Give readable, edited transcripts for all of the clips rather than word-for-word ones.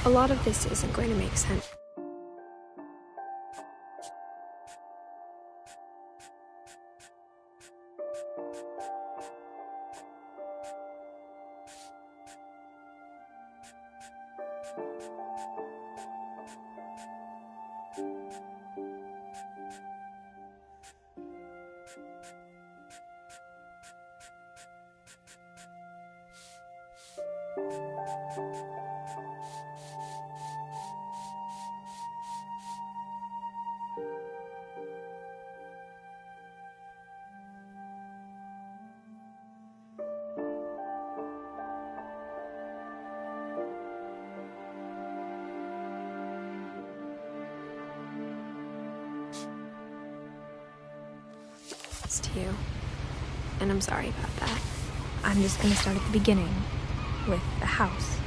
A lot of this isn't going to make sense. To you, and I'm sorry about that. I'm just gonna start at the beginning with the house.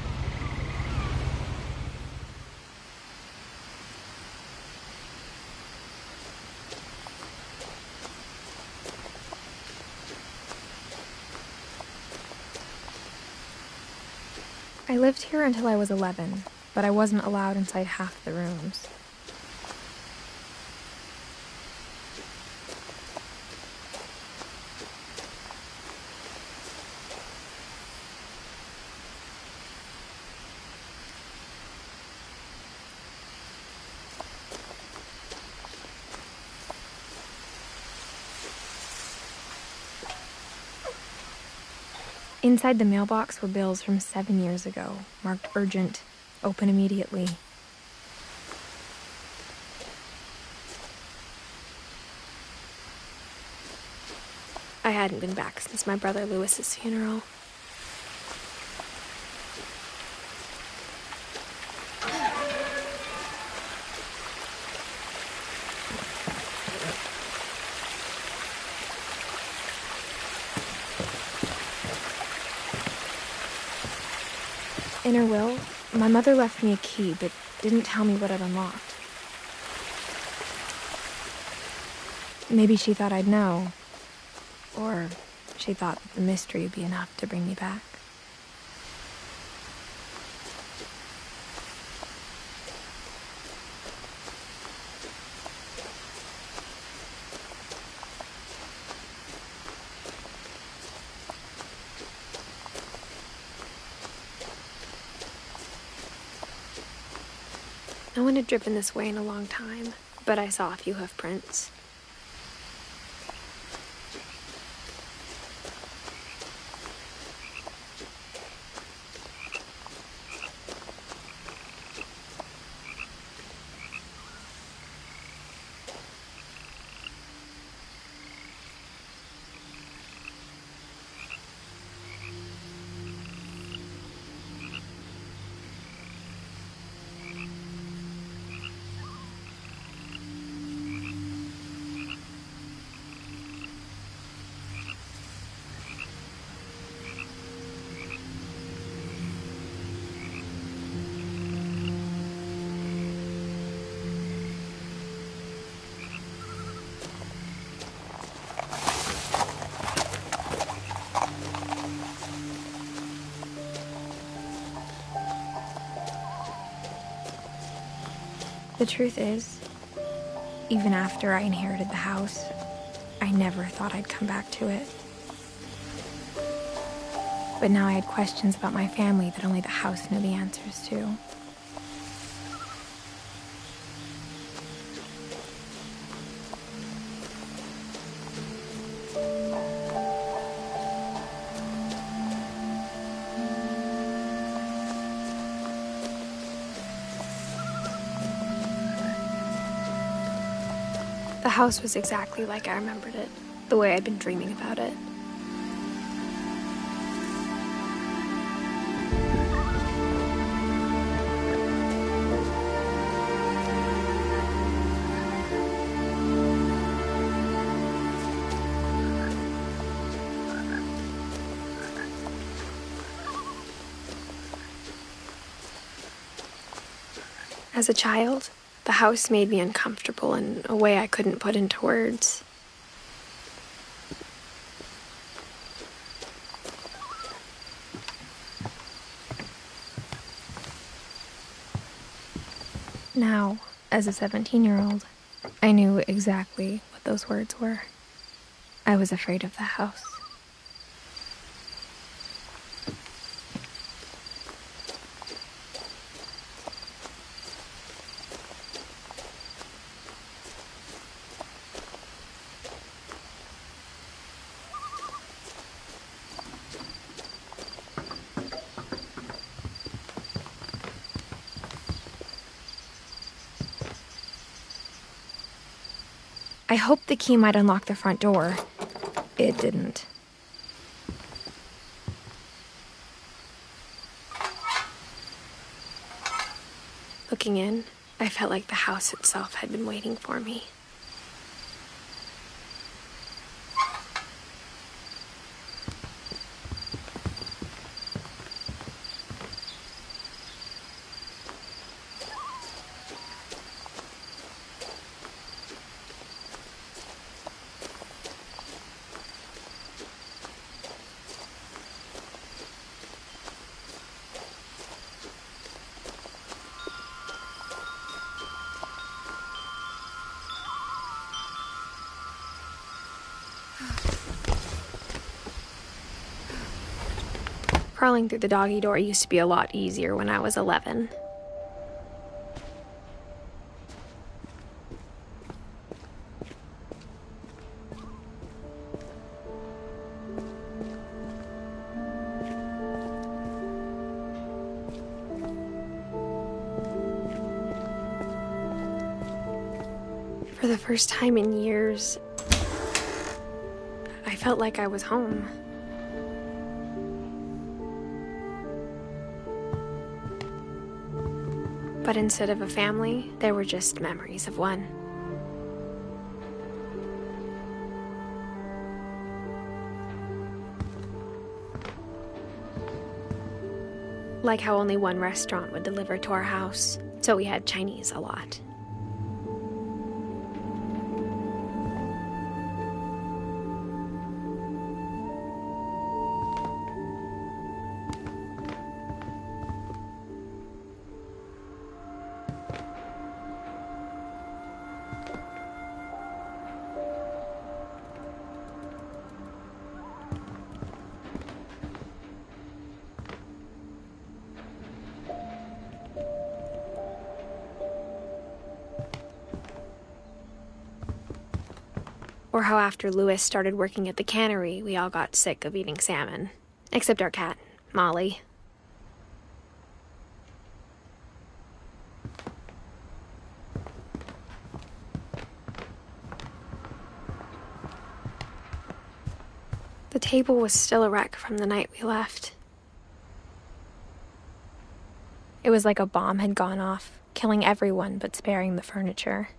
I lived here until I was 11, but I wasn't allowed inside half the rooms. Inside the mailbox were bills from 7 years ago, marked urgent, open immediately. I hadn't been back since my brother Lewis's funeral. In her will, my mother left me a key, but didn't tell me what it unlocked. Maybe she thought I'd know. Or she thought that the mystery would be enough to bring me back. No one had driven this way in a long time, but I saw a few hoof prints. The truth is, even after I inherited the house, I never thought I'd come back to it. But now I had questions about my family that only the house knew the answers to. The house was exactly like I remembered it, the way I'd been dreaming about it. As a child, the house made me uncomfortable in a way I couldn't put into words. Now, as a 17-year-old, I knew exactly what those words were. I was afraid of the house. I hoped the key might unlock the front door. It didn't. Looking in, I felt like the house itself had been waiting for me. Crawling through the doggy door used to be a lot easier when I was 11. For the first time in years, I felt like I was home. But instead of a family, there were just memories of one. Like how only one restaurant would deliver to our house, so we had Chinese a lot. Or how after Louis started working at the cannery, we all got sick of eating salmon. Except our cat, Molly. The table was still a wreck from the night we left. It was like a bomb had gone off, killing everyone but sparing the furniture.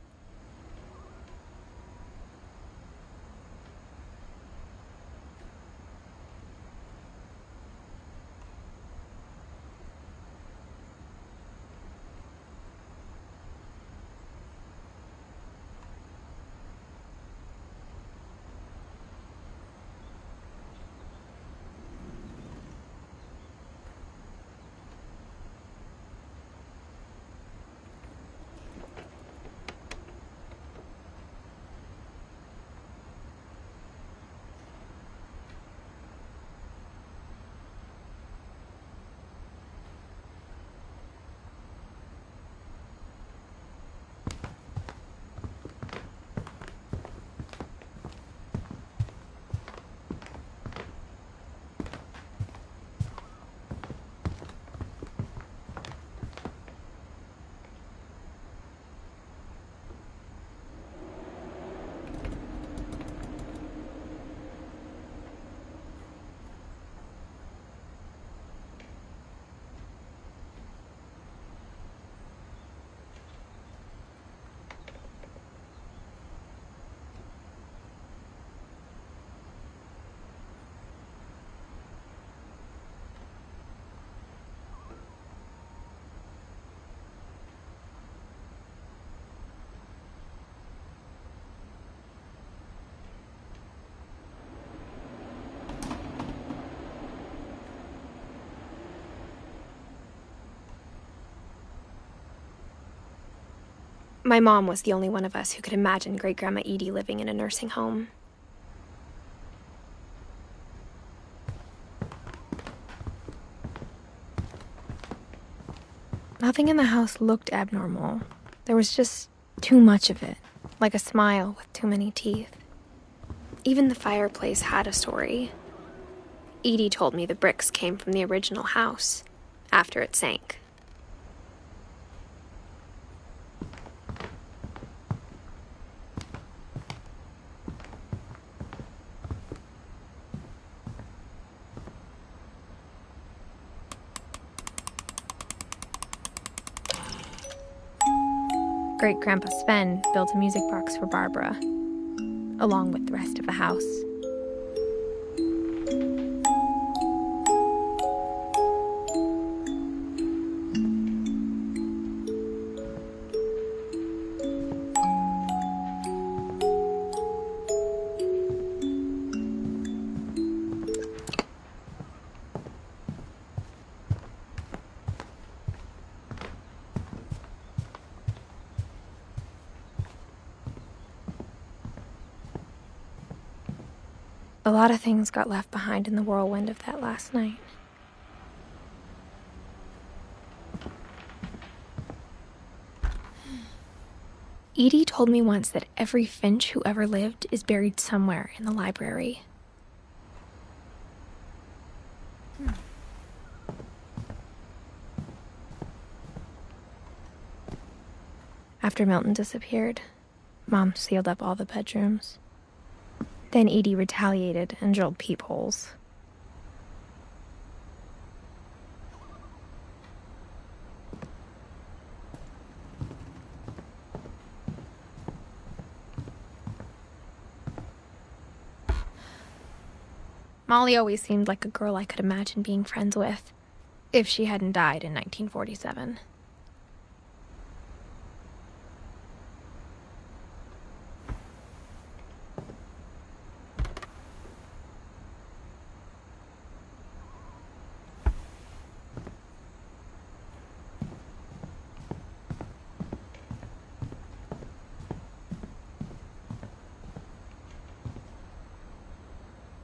My mom was the only one of us who could imagine Great-Grandma Edie living in a nursing home. Nothing in the house looked abnormal. There was just too much of it, like a smile with too many teeth. Even the fireplace had a story. Edie told me the bricks came from the original house, after it sank. Great-Grandpa Sven built a music box for Barbara, along with the rest of the house. A lot of things got left behind in the whirlwind of that last night. Edie told me once that every Finch who ever lived is buried somewhere in the library. After Milton disappeared, Mom sealed up all the bedrooms. Then Edie retaliated and drilled peepholes. Molly always seemed like a girl I could imagine being friends with, if she hadn't died in 1947.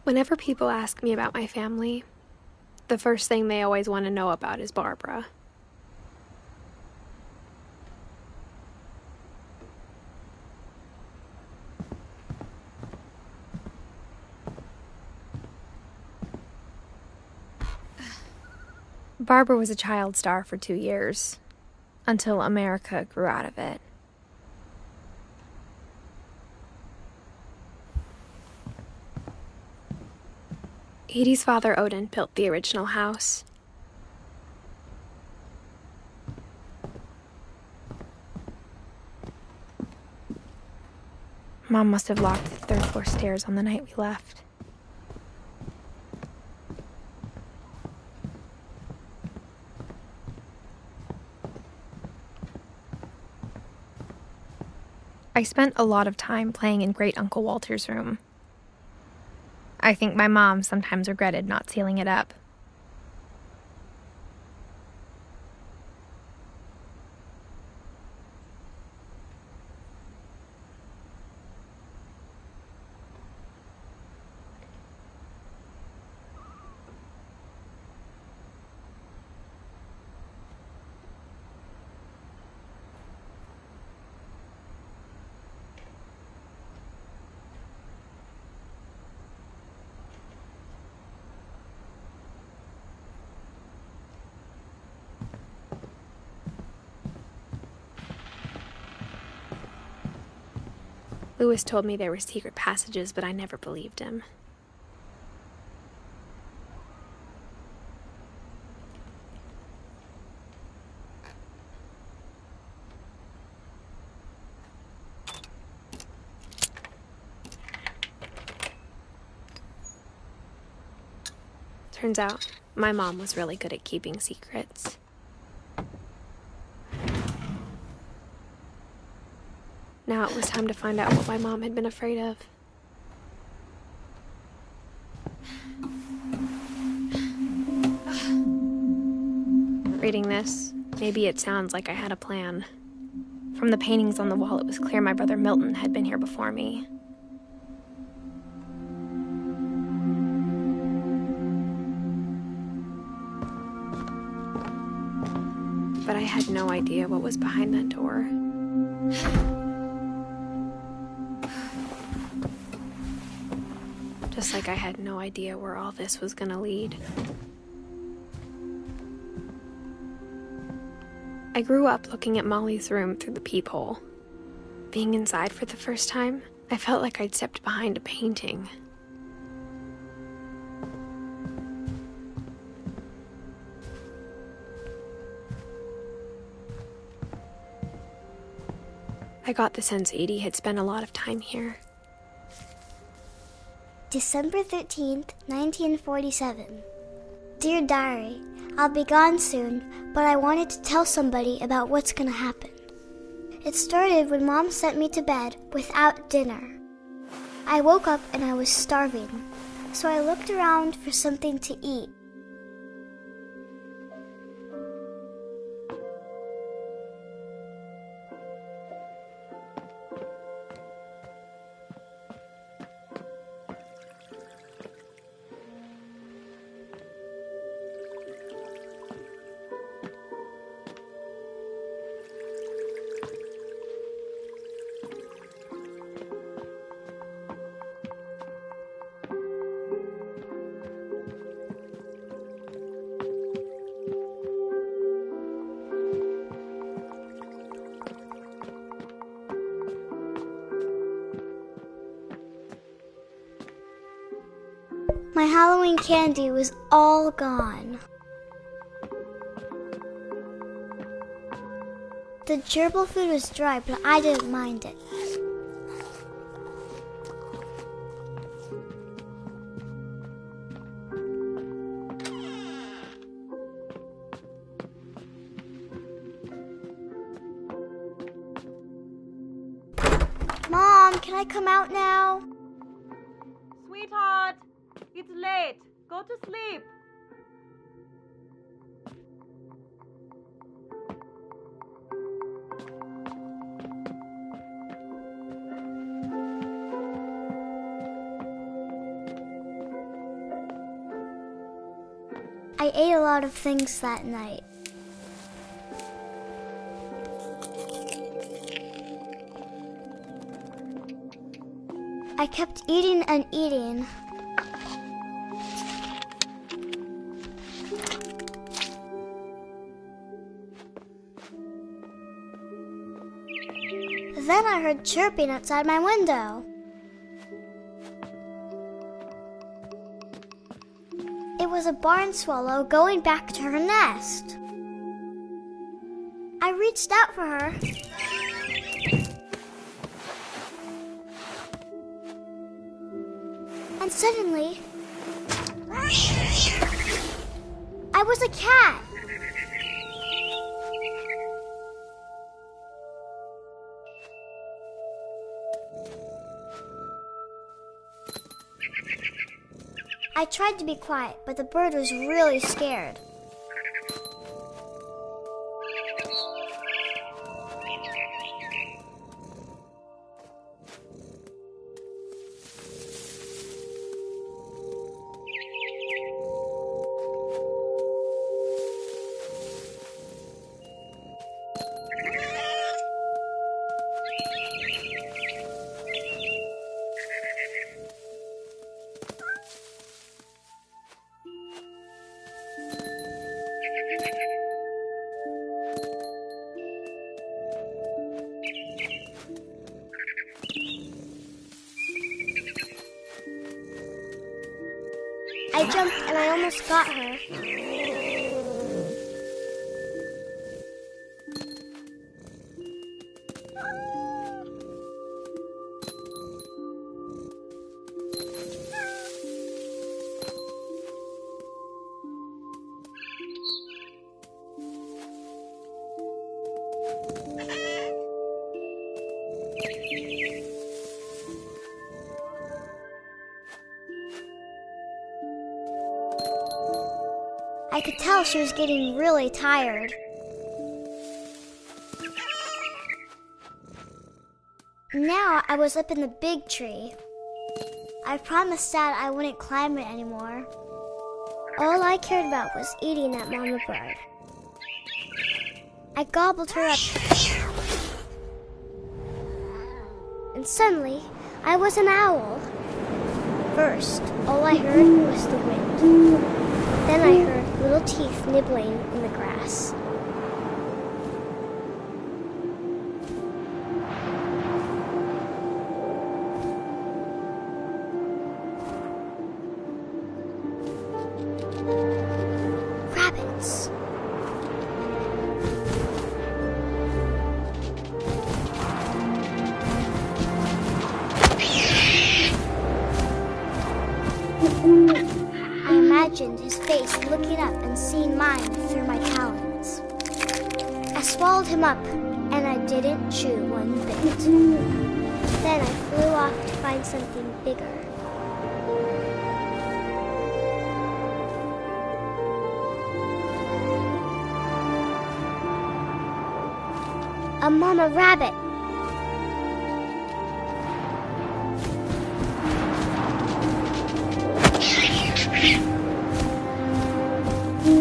Whenever people ask me about my family, the first thing they always want to know about is Barbara. Barbara was a child star for 2 years, until America grew out of it. Edie's father, Odin, built the original house. Mom must have locked the third floor stairs on the night we left. I spent a lot of time playing in Great Uncle Walter's room. I think my mom sometimes regretted not sealing it up. Lewis told me there were secret passages, but I never believed him. Turns out, my mom was really good at keeping secrets. Now it was time to find out what my mom had been afraid of. Reading this, maybe it sounds like I had a plan. From the paintings on the wall, it was clear my brother Milton had been here before me. But I had no idea what was behind that door. Just like I had no idea where all this was gonna lead. I grew up looking at Molly's room through the peephole. Being inside for the first time, I felt like I'd stepped behind a painting. I got the sense Edie had spent a lot of time here. December 13th, 1947. Dear Diary, I'll be gone soon, but I wanted to tell somebody about what's gonna happen. It started when Mom sent me to bed without dinner. I woke up and I was starving, so I looked around for something to eat. My Halloween candy was all gone. The gerbil food was dry, but I didn't mind it. Mom, can I come out now? Sweetheart, it's late. Go to sleep. I ate a lot of things that night. I kept eating and eating. Then I heard chirping outside my window. It was a barn swallow going back to her nest. I reached out for her. And suddenly, I was a cat. I tried to be quiet, but the bird was really scared. I jumped and I almost got her. I could tell she was getting really tired. Now I was up in the big tree. I promised Dad I wouldn't climb it anymore. All I cared about was eating that mama bird. I gobbled her up. And suddenly, I was an owl. First, all I heard was the wind. Then I heard little teeth nibbling in the grass. Rabbits. I imagined his face looking up and seeing mine through my talons. I swallowed him up, and I didn't chew one bit. Then I flew off to find something bigger. A mama rabbit.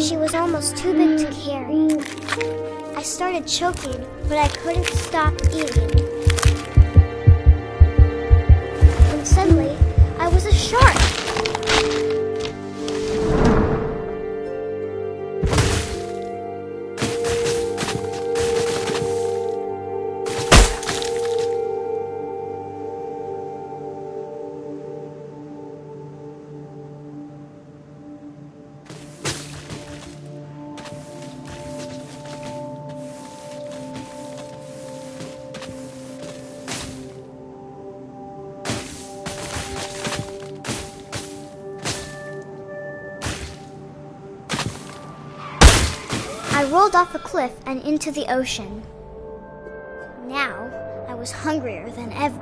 She was almost too big to carry. I started choking, but I couldn't stop eating. And suddenly, I was a shark. I rolled off a cliff and into the ocean. Now, I was hungrier than ever.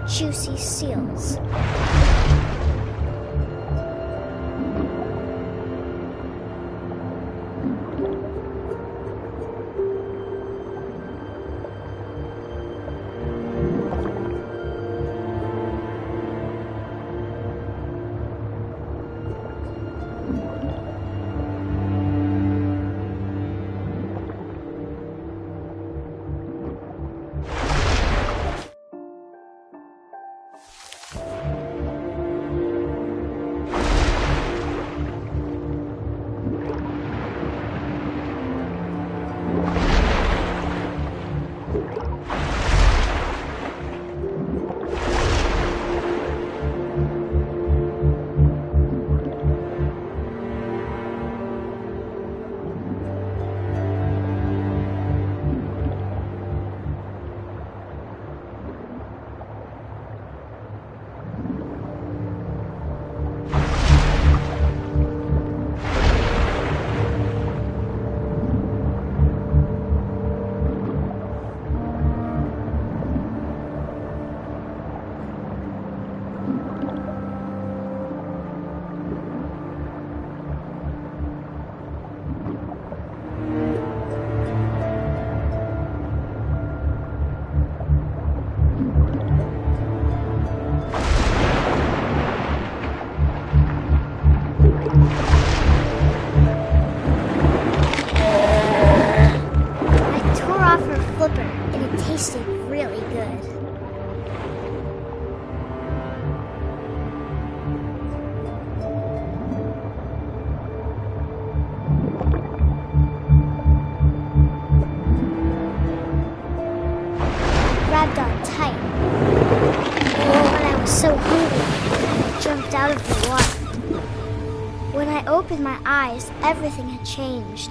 Juicy seals. Tasted really good. Grabbed on tight. But I was so hungry, I jumped out of the water. When I opened my eyes, everything had changed.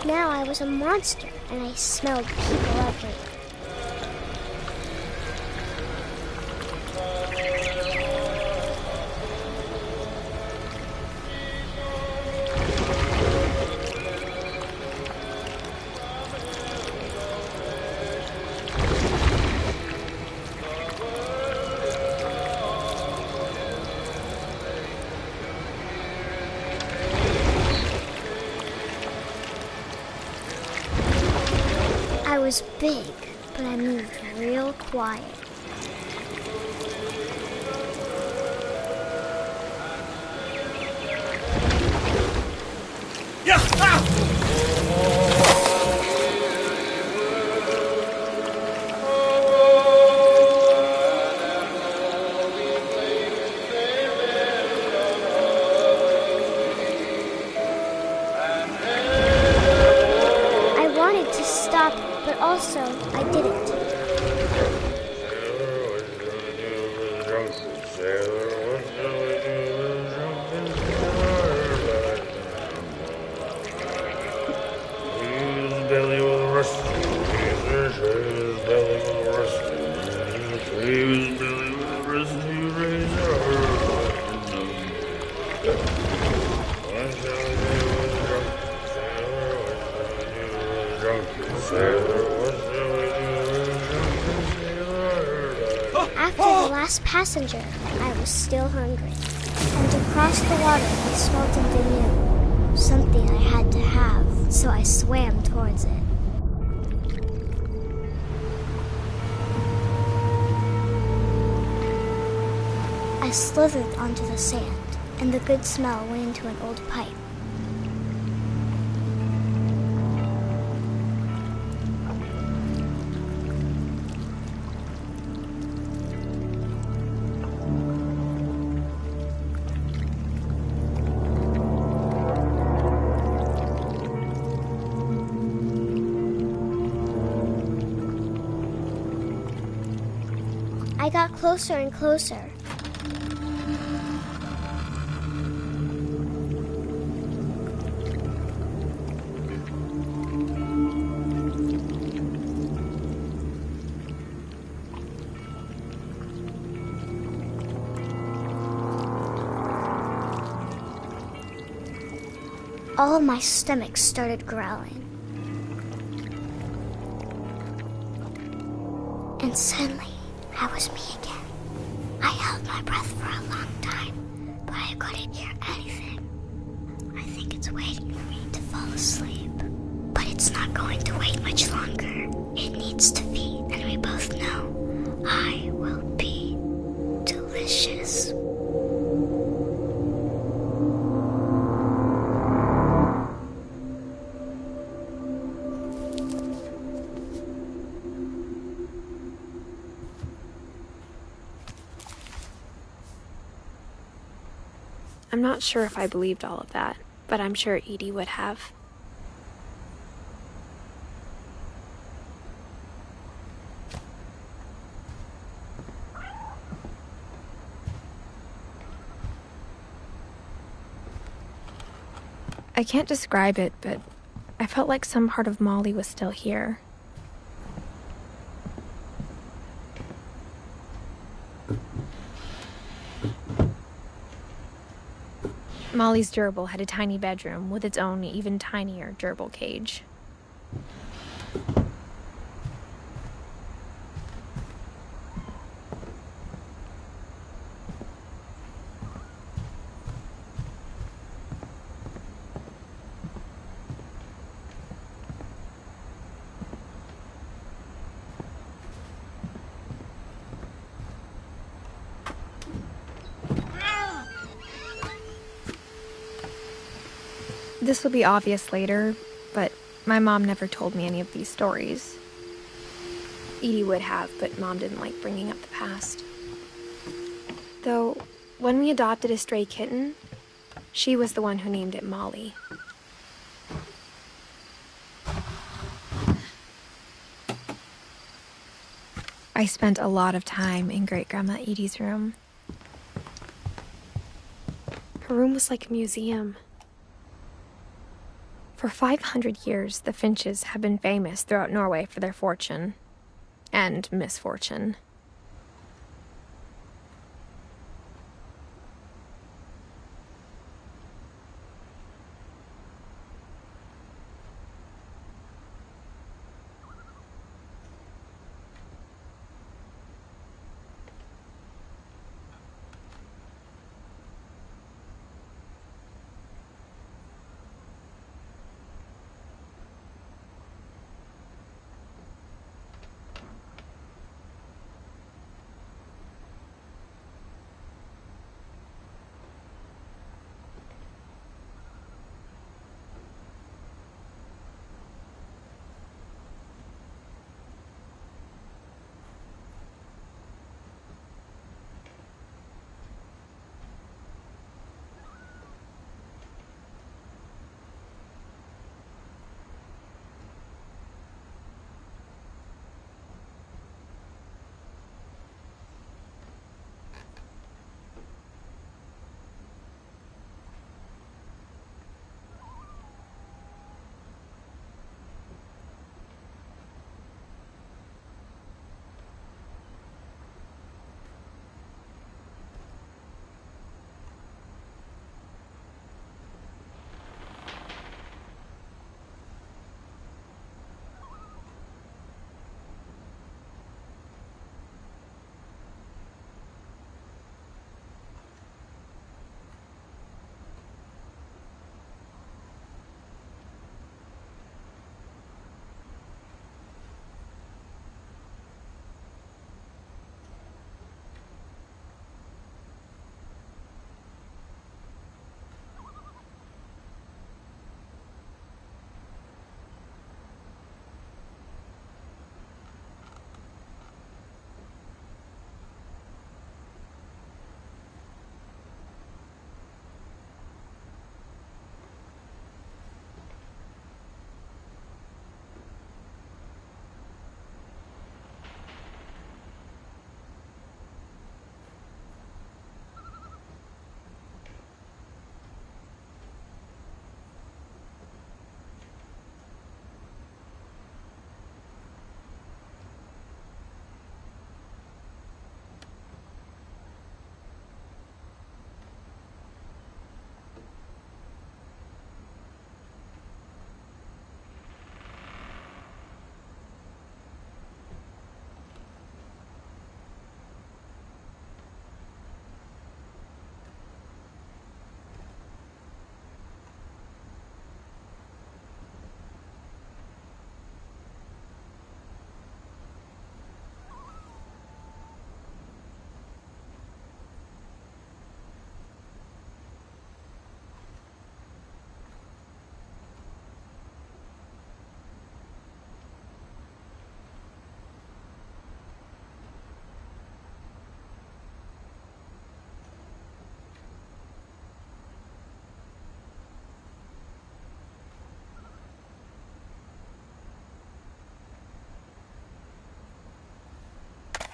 Now I was a monster, and I smelled people everywhere. I was big, but I moved real quiet. I wanted to stop, but also I didn't. After the last passenger, I was still hungry. And across the water, I smelled something new. Something I had to have, so I swam towards it. I slithered onto the sand, and the good smell went into an old pipe. I got closer and closer. All of my stomach started growling. And suddenly, I was me again. I held my breath for a long time, but I couldn't hear anything. I think it's waiting for me to fall asleep. But it's not going to wait much longer. It needs to feed, and we both know I will be delicious. I'm not sure if I believed all of that, but I'm sure Edie would have. I can't describe it, but I felt like some part of Molly was still here. Molly's gerbil had a tiny bedroom with its own even tinier gerbil cage. This will be obvious later, but my mom never told me any of these stories. Edie would have, but Mom didn't like bringing up the past. Though, when we adopted a stray kitten, she was the one who named it Molly. I spent a lot of time in Great-Grandma Edie's room. Her room was like a museum. For 500 years, the Finches have been famous throughout Norway for their fortune and misfortune.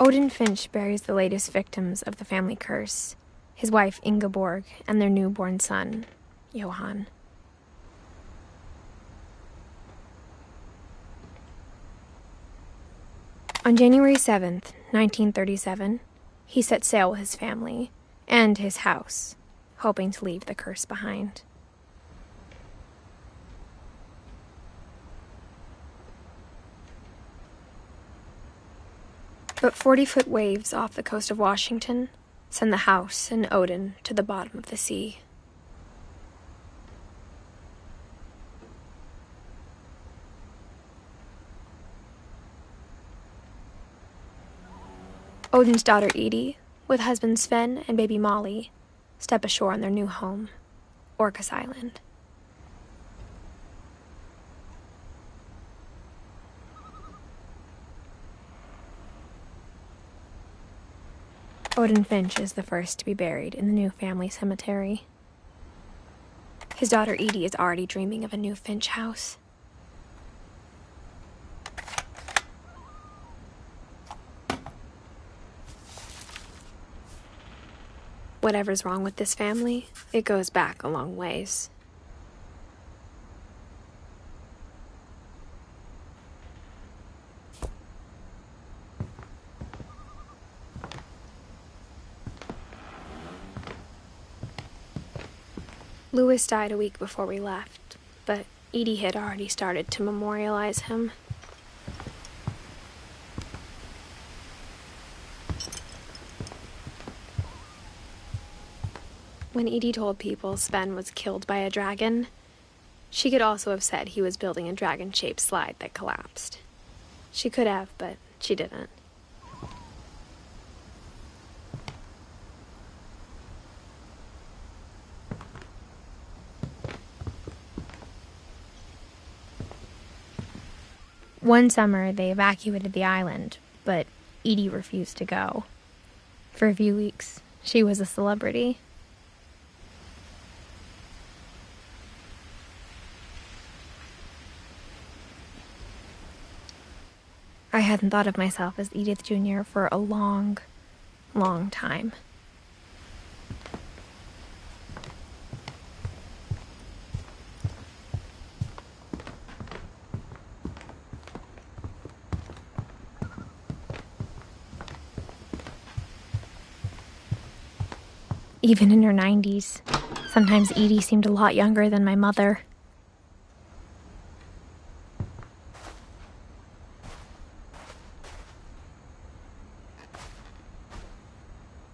Odin Finch buries the latest victims of the family curse, his wife Ingeborg and their newborn son, Johann. On January 7th, 1937, he set sail with his family and his house, hoping to leave the curse behind. But 40-foot waves off the coast of Washington send the house and Odin to the bottom of the sea. Odin's daughter Edie, with husband Sven and baby Molly, step ashore on their new home, Orcas Island. Odin Finch is the first to be buried in the new family cemetery. His daughter Edie is already dreaming of a new Finch house. Whatever's wrong with this family, it goes back a long ways. Louis died a week before we left, but Edie had already started to memorialize him. When Edie told people Sven was killed by a dragon, she could also have said he was building a dragon-shaped slide that collapsed. She could have, but she didn't. One summer, they evacuated the island, but Edie refused to go. For a few weeks, she was a celebrity. I hadn't thought of myself as Edith Jr. for a long, long time. Even in her 90s, sometimes Edie seemed a lot younger than my mother.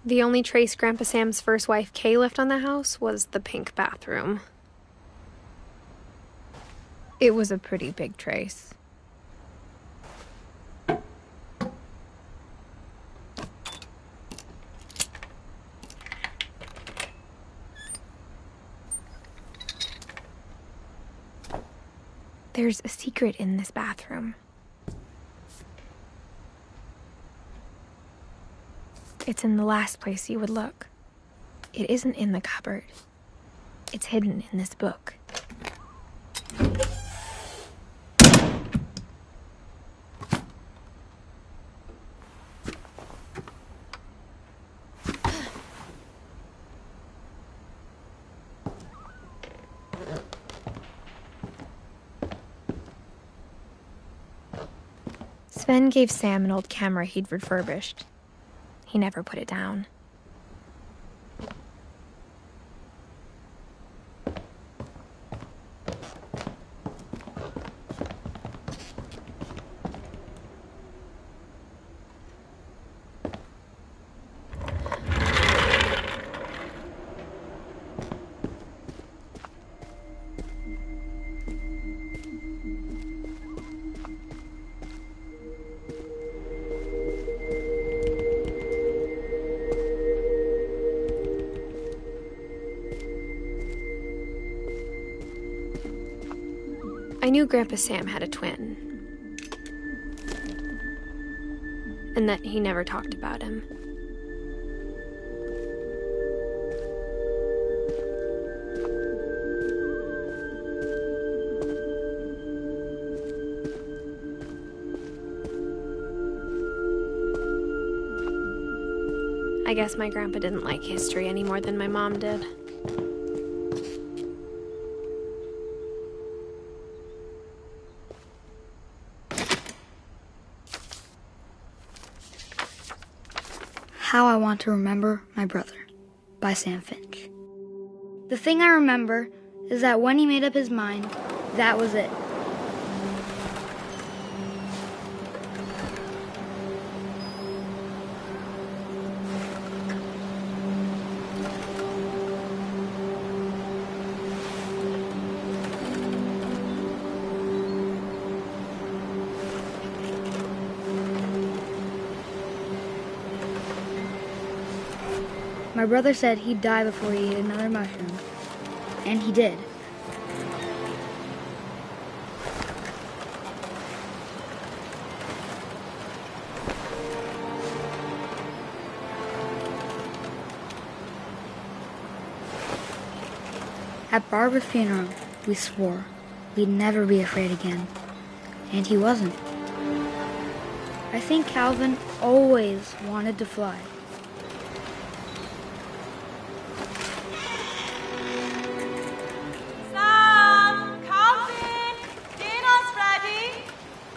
The only trace Grandpa Sam's first wife Kay left on the house was the pink bathroom. It was a pretty big trace. There's a secret in this bathroom. It's in the last place you would look. It isn't in the cupboard. It's hidden in this book. Sven gave Sam an old camera he'd refurbished. He never put it down. I knew Grandpa Sam had a twin, and that he never talked about him. I guess my grandpa didn't like history any more than my mom did. How I Want to Remember My Brother by Sam Finch. The thing I remember is that when he made up his mind, that was it. My brother said he'd die before he ate another mushroom, and he did. At Barbara's funeral, we swore we'd never be afraid again. And he wasn't. I think Calvin always wanted to fly. Sam! Calvin! Dinner's ready!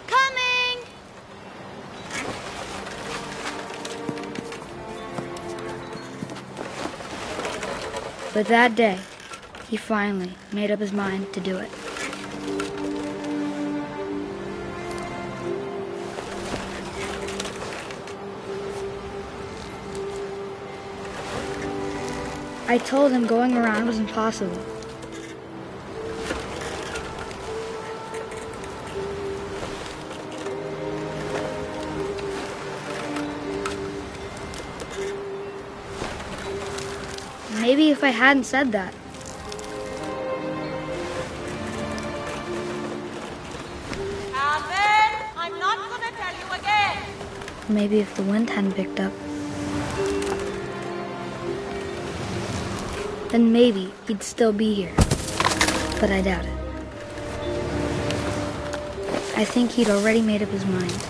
Coming! But that day, he finally made up his mind to do it. I told him going around was impossible. Maybe if I hadn't said that, Calvin! I'm not gonna tell you again! maybe if the wind hadn't picked up, then maybe he'd still be here. But I doubt it. I think he'd already made up his mind.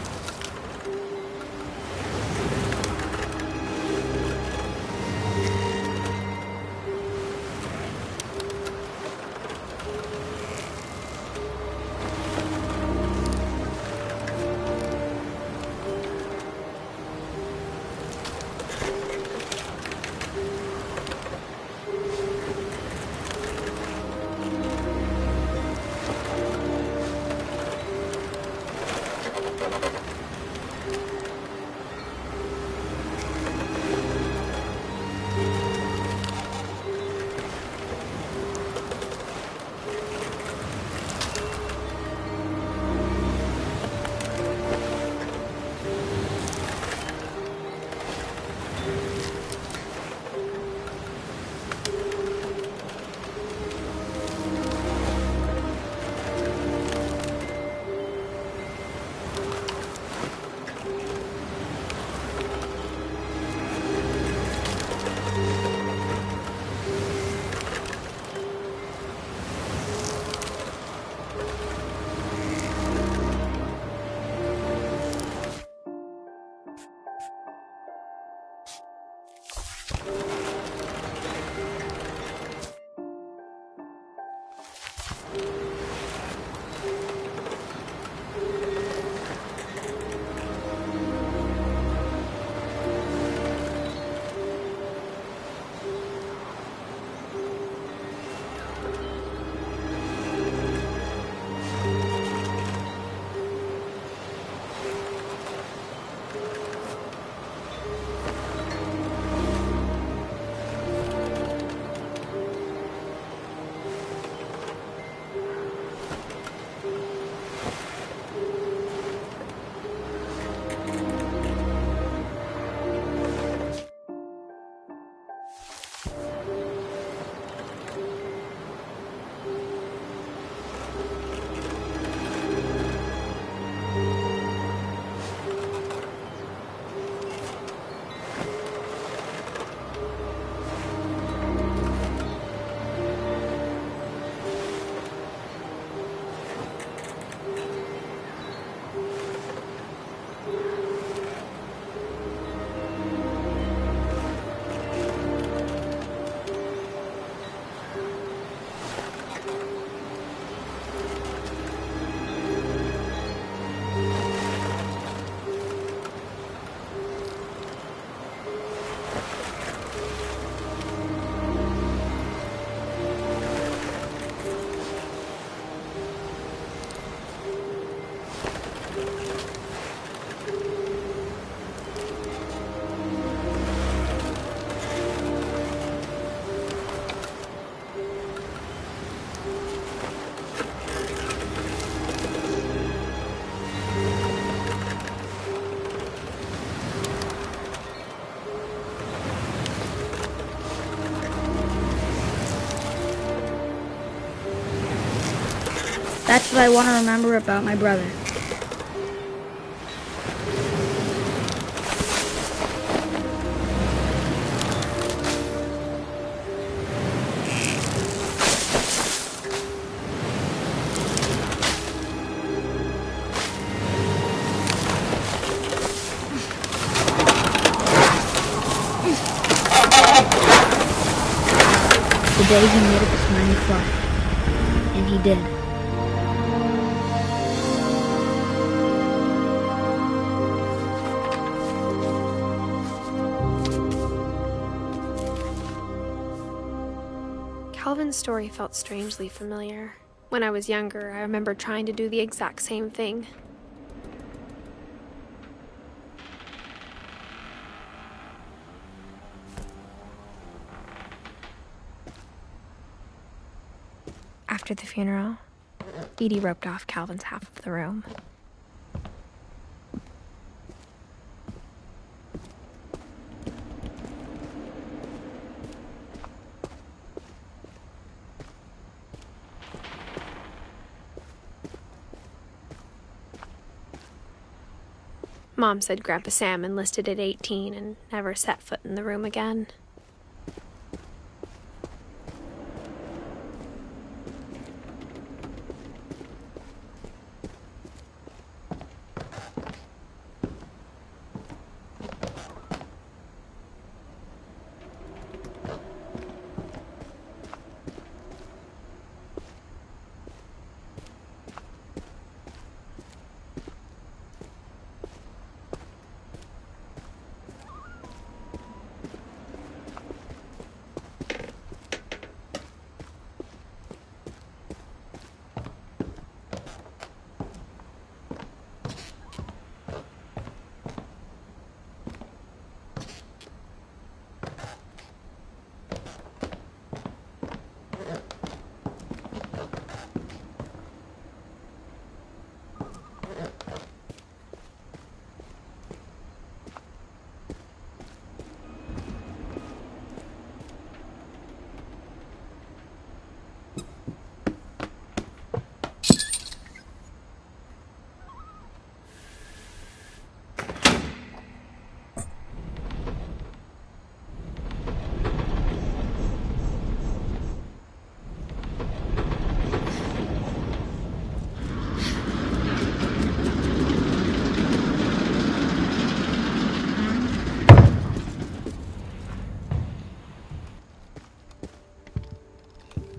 That's what I want to remember about my brother. The day he made up his mind to fly. And he did. Calvin's story felt strangely familiar. When I was younger, I remember trying to do the exact same thing. After the funeral, Edie roped off Calvin's half of the room. Mom said Grandpa Sam enlisted at 18 and never set foot in the room again.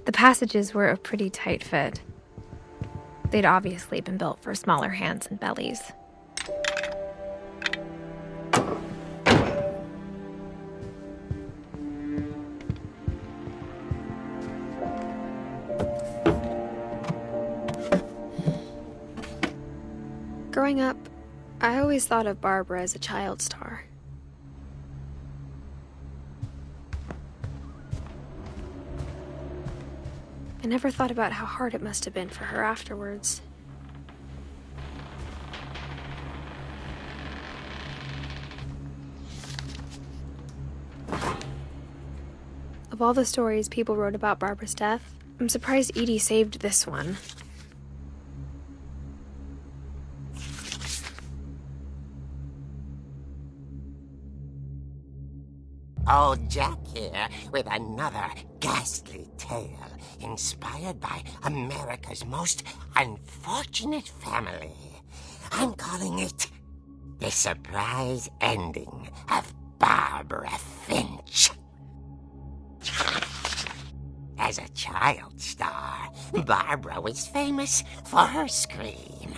The passages were a pretty tight fit. They'd obviously been built for smaller hands and bellies. Growing up, I always thought of Barbara as a child star. I never thought about how hard it must have been for her afterwards. Of all the stories people wrote about Barbara's death, I'm surprised Edie saved this one. Old Jack here with another ghastly tale inspired by America's most unfortunate family. I'm calling it The Surprise Ending of Barbara Finch. As a child star, Barbara was famous for her scream.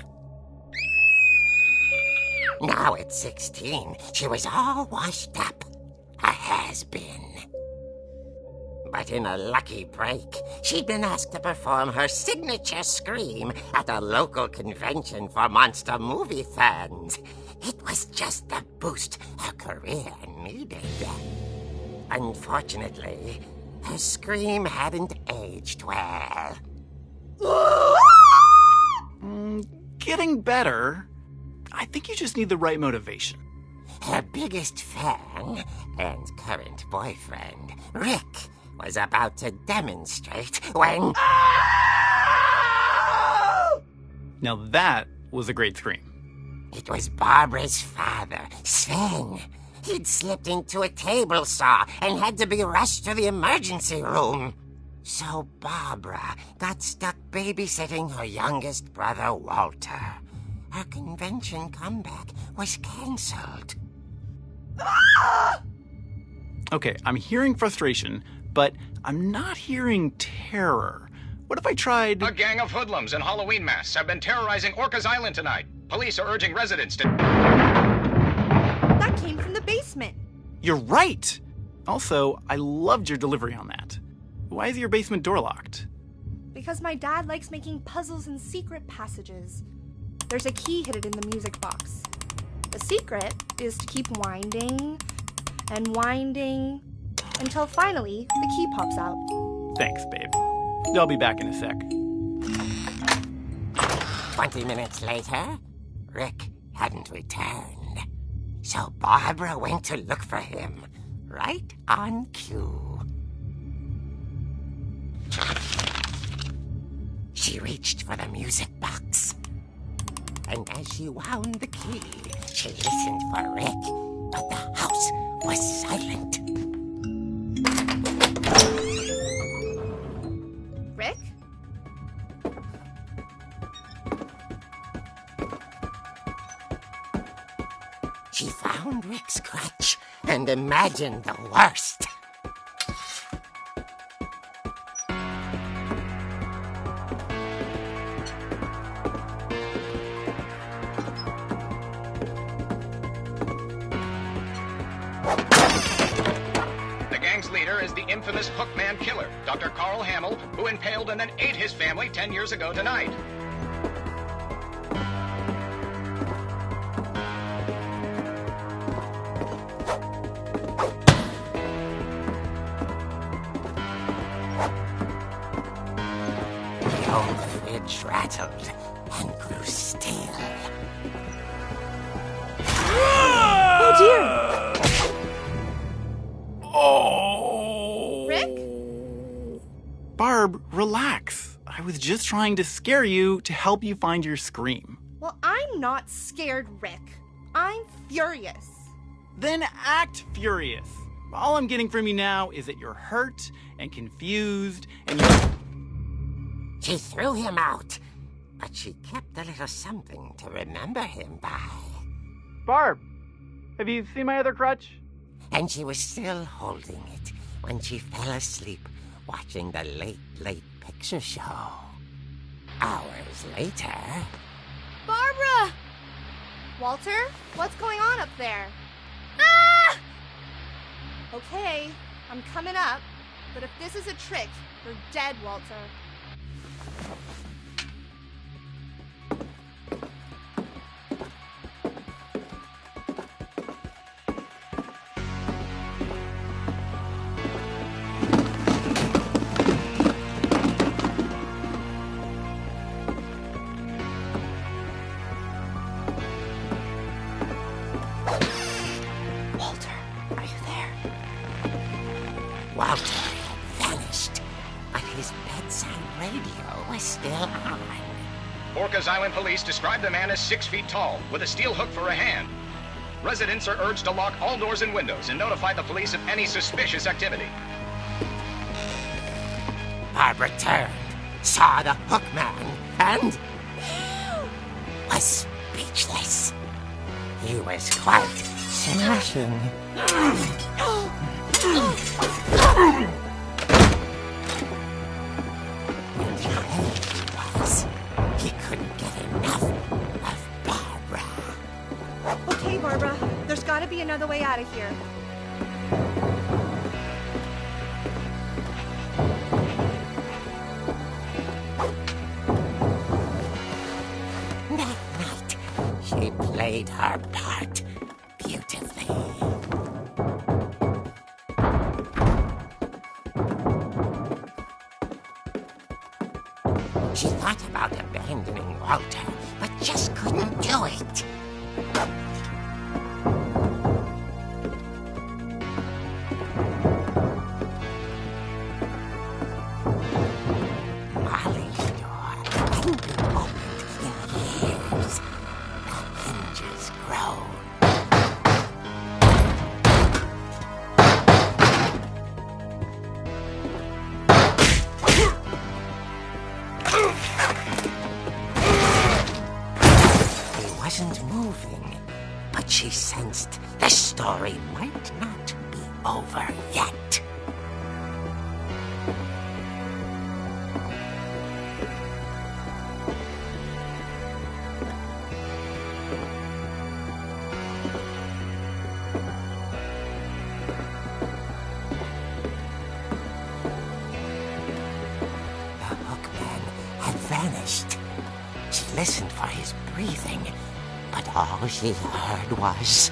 Now at 16, she was all washed up. A has-been. But in a lucky break, she'd been asked to perform her signature scream at a local convention for monster movie fans. It was just the boost her career needed. Unfortunately, her scream hadn't aged well. Getting better. I think you just need the right motivation. Her biggest fan and current boyfriend, Rick, was about to demonstrate when... Now that was a great scream. It was Barbara's father, Sven. He'd slipped into a table saw and had to be rushed to the emergency room. So Barbara got stuck babysitting her youngest brother, Walter. Her convention comeback was cancelled. Okay, I'm hearing frustration, but I'm not hearing terror. What if I tried... A gang of hoodlums in Halloween masks have been terrorizing Orcas Island tonight. Police are urging residents to... That came from the basement. You're right! Also, I loved your delivery on that. Why is your basement door locked? Because my dad likes making puzzles and secret passages. There's a key hidden in the music box. The secret is to keep winding and winding until finally the key pops out. Thanks, babe. I'll be back in a sec. 20 minutes later, Rick hadn't returned. So Barbara went to look for him, right on cue. She reached for the music box. And as she wound the key, she listened for Rick, but the house was silent. Rick? She found Rick's crutch and imagined the worst. The gang's leader is the infamous Hookman killer, Dr. Carl Hamill, who impaled and then ate his family 10 years ago tonight. The old fridge rattled and grew still. Oh dear! Oh! Rick? Barb, relax. I was just trying to scare you to help you find your scream. Well, I'm not scared, Rick. I'm furious. Then act furious. All I'm getting from you now is that you're hurt and confused and you're... She threw him out, but she kept a little something to remember him by. Barb, have you seen my other crutch? And she was still holding it when she fell asleep watching the late picture show. Hours later... Barbara! Walter, what's going on up there? Ah! Okay, I'm coming up, but if this is a trick, you're dead, Walter. Walter, are you there? Walter had vanished, but his bedside radio was still on. Orcas Island police describe the man as 6 feet tall, with a steel hook for a hand. Residents are urged to lock all doors and windows and notify the police of any suspicious activity. Barbara turned, saw the hook man, and was speechless. He was quite smashing. And he was. He couldn't get enough of Barbara. Okay, Barbara, there's gotta be another way out of here. That night, she played her part beautifully. She thought about abandoning Walter, but just couldn't do it. Molly's door hadn't been opened in years. The hinges groaned. He wasn't moving, but she sensed the story might not be over yet. The hookman had vanished. She listened for his breathing, but all she heard was...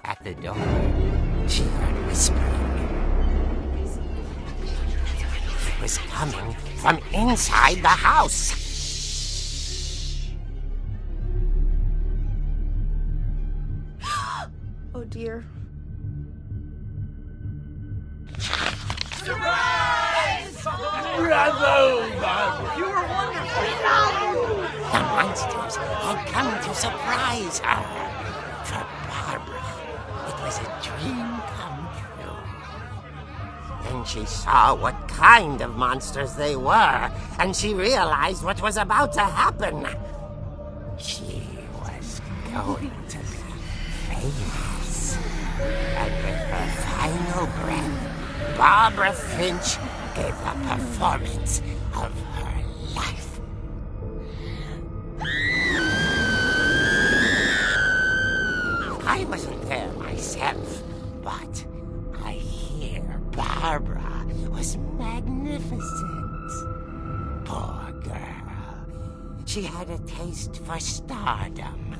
At the door, she heard whispering. It was coming from inside the house. Oh dear. The monsters had come to surprise her. For Barbara, it was a dream come true. Then she saw what kind of monsters they were, and she realized what was about to happen. She was going to be famous. And with her final breath, Barbara Finch gave the performance of her life. I wasn't there myself, but I hear Barbara was magnificent. Poor girl. She had a taste for stardom.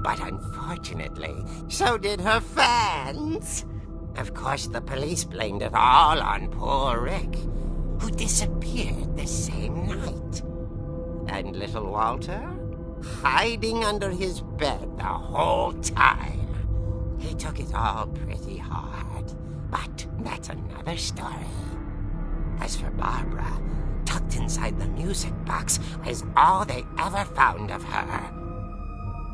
But unfortunately, so did her fans. Of course, the police blamed it all on poor Rick, who disappeared the same night. And little Walter? Hiding under his bed the whole time. He took it all pretty hard, but that's another story. As for Barbara, tucked inside the music box was all they ever found of her.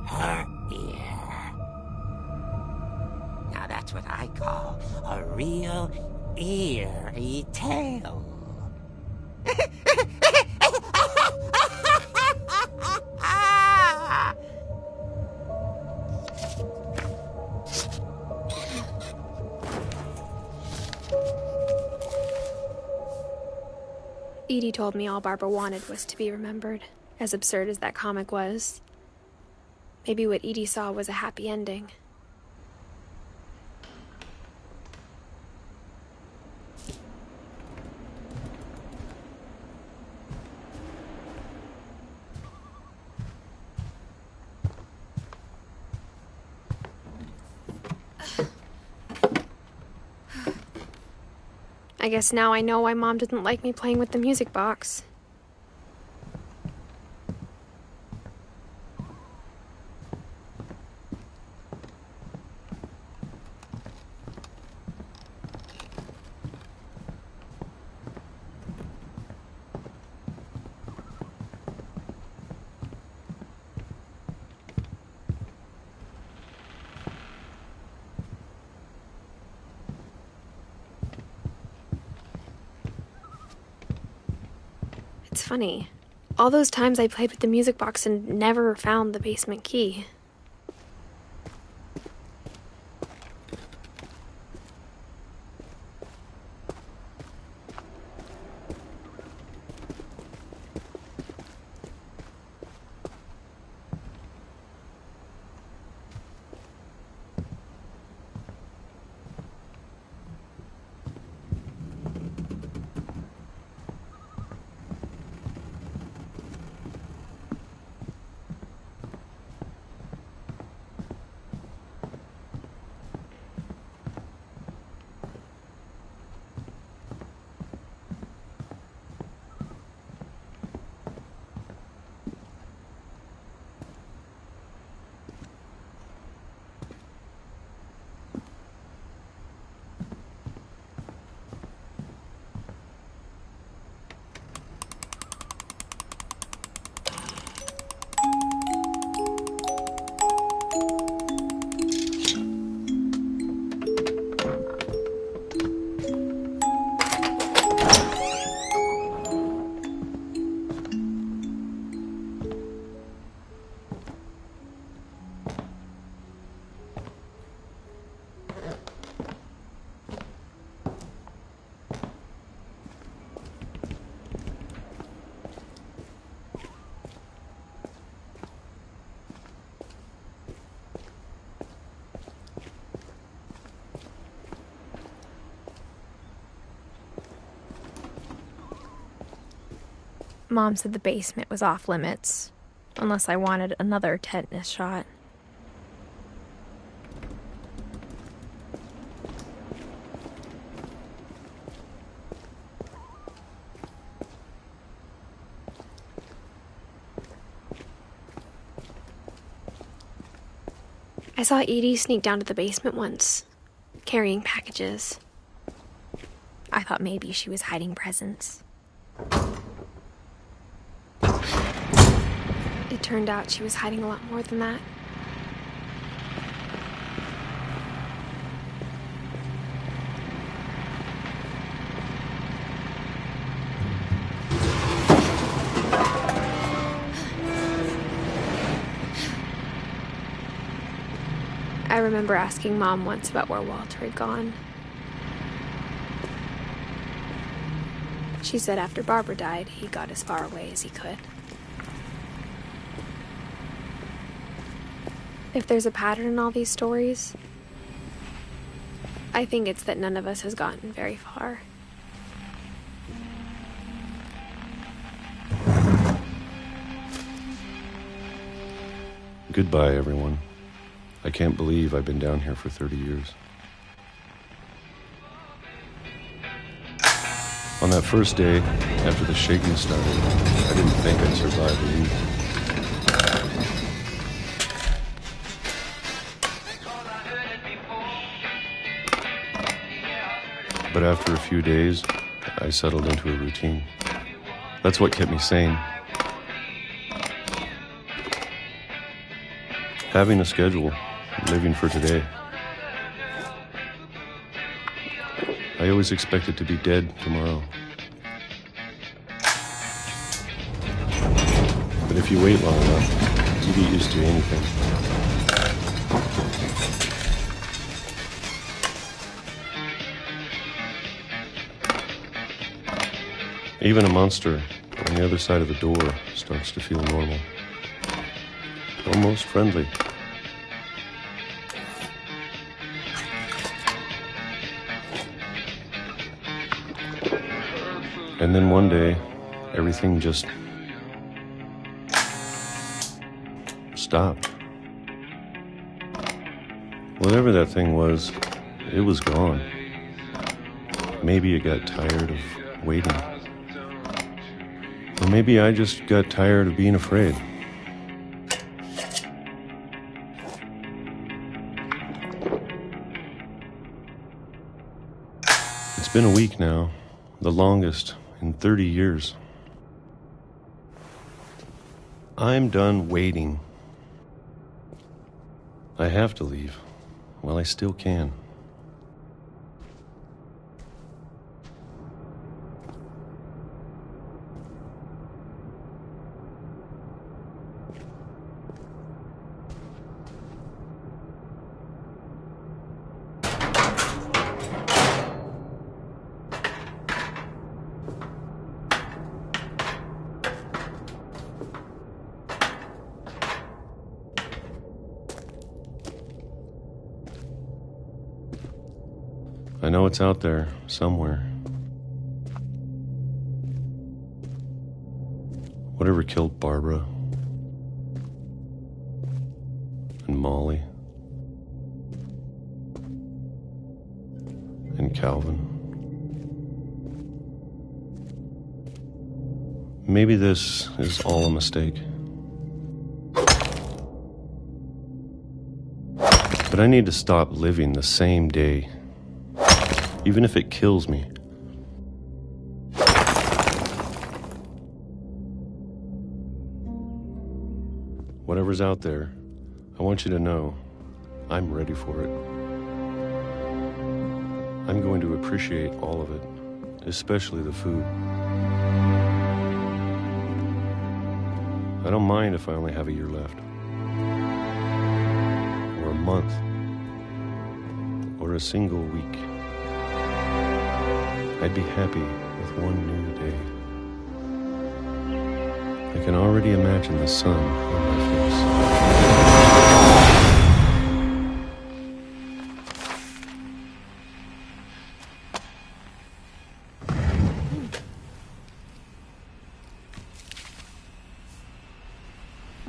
Her ear. Now that's what I call a real eerie tale. Edie told me all Barbara wanted was to be remembered, as absurd as that comic was. Maybe what Edie saw was a happy ending. I guess now I know why Mom didn't like me playing with the music box. It's funny. All those times I played with the music box and never found the basement key. Mom said the basement was off limits, unless I wanted another tetanus shot. I saw Edie sneak down to the basement once, carrying packages. I thought maybe she was hiding presents. It turned out she was hiding a lot more than that. I remember asking Mom once about where Walter had gone. She said after Barbara died, he got as far away as he could. If there's a pattern in all these stories, I think it's that none of us has gotten very far. Goodbye, everyone. I can't believe I've been down here for 30 years. On that first day, after the shaking started, I didn't think I'd survive a week. But after a few days, I settled into a routine. That's what kept me sane. Having a schedule, living for today. I always expected to be dead tomorrow. But if you wait long enough, you get used to anything. Even a monster on the other side of the door starts to feel normal. Almost friendly. And then one day, everything just stopped. Whatever that thing was, it was gone. Maybe it got tired of waiting. Or maybe I just got tired of being afraid. It's been a week now, the longest in 30 years. I'm done waiting. I have to leave while I still can. I know it's out there, somewhere. Whatever killed Barbara and Molly and Calvin. Maybe this is all a mistake. But I need to stop living the same day. Even if it kills me. Whatever's out there, I want you to know I'm ready for it. I'm going to appreciate all of it, especially the food. I don't mind if I only have a year left. Or a month. Or a single week. I'd be happy with one new day. I can already imagine the sun on my face.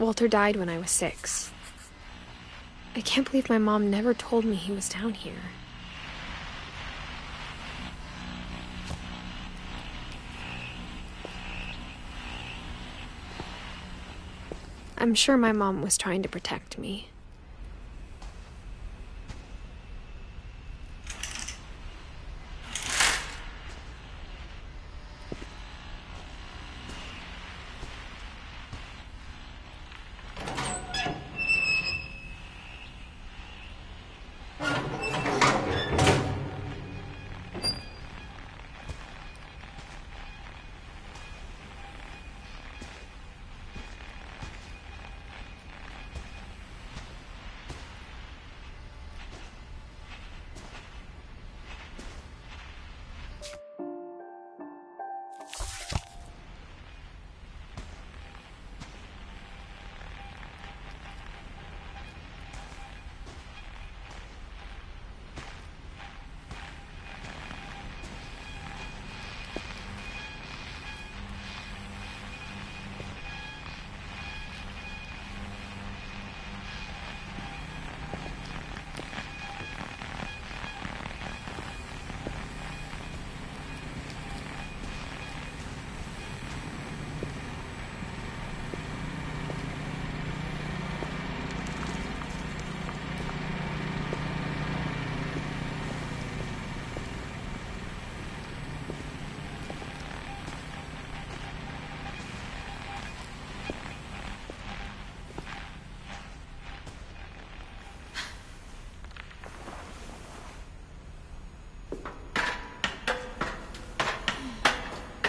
Walter died when I was 6. I can't believe my mom never told me he was down here. I'm sure my mom was trying to protect me.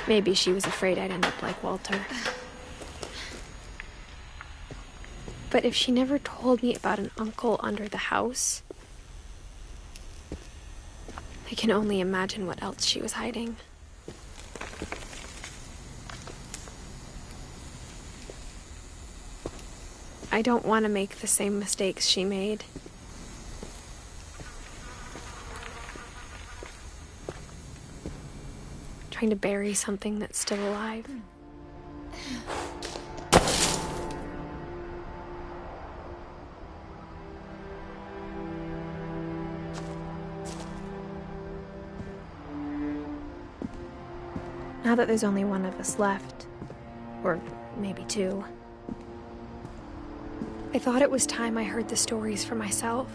Maybe she was afraid I'd end up like Walter. But if she never told me about an uncle under the house, I can only imagine what else she was hiding. I don't want to make the same mistakes she made. Trying to bury something that's still alive. Now that there's only one of us left, or maybe 2, I thought it was time I heard the stories for myself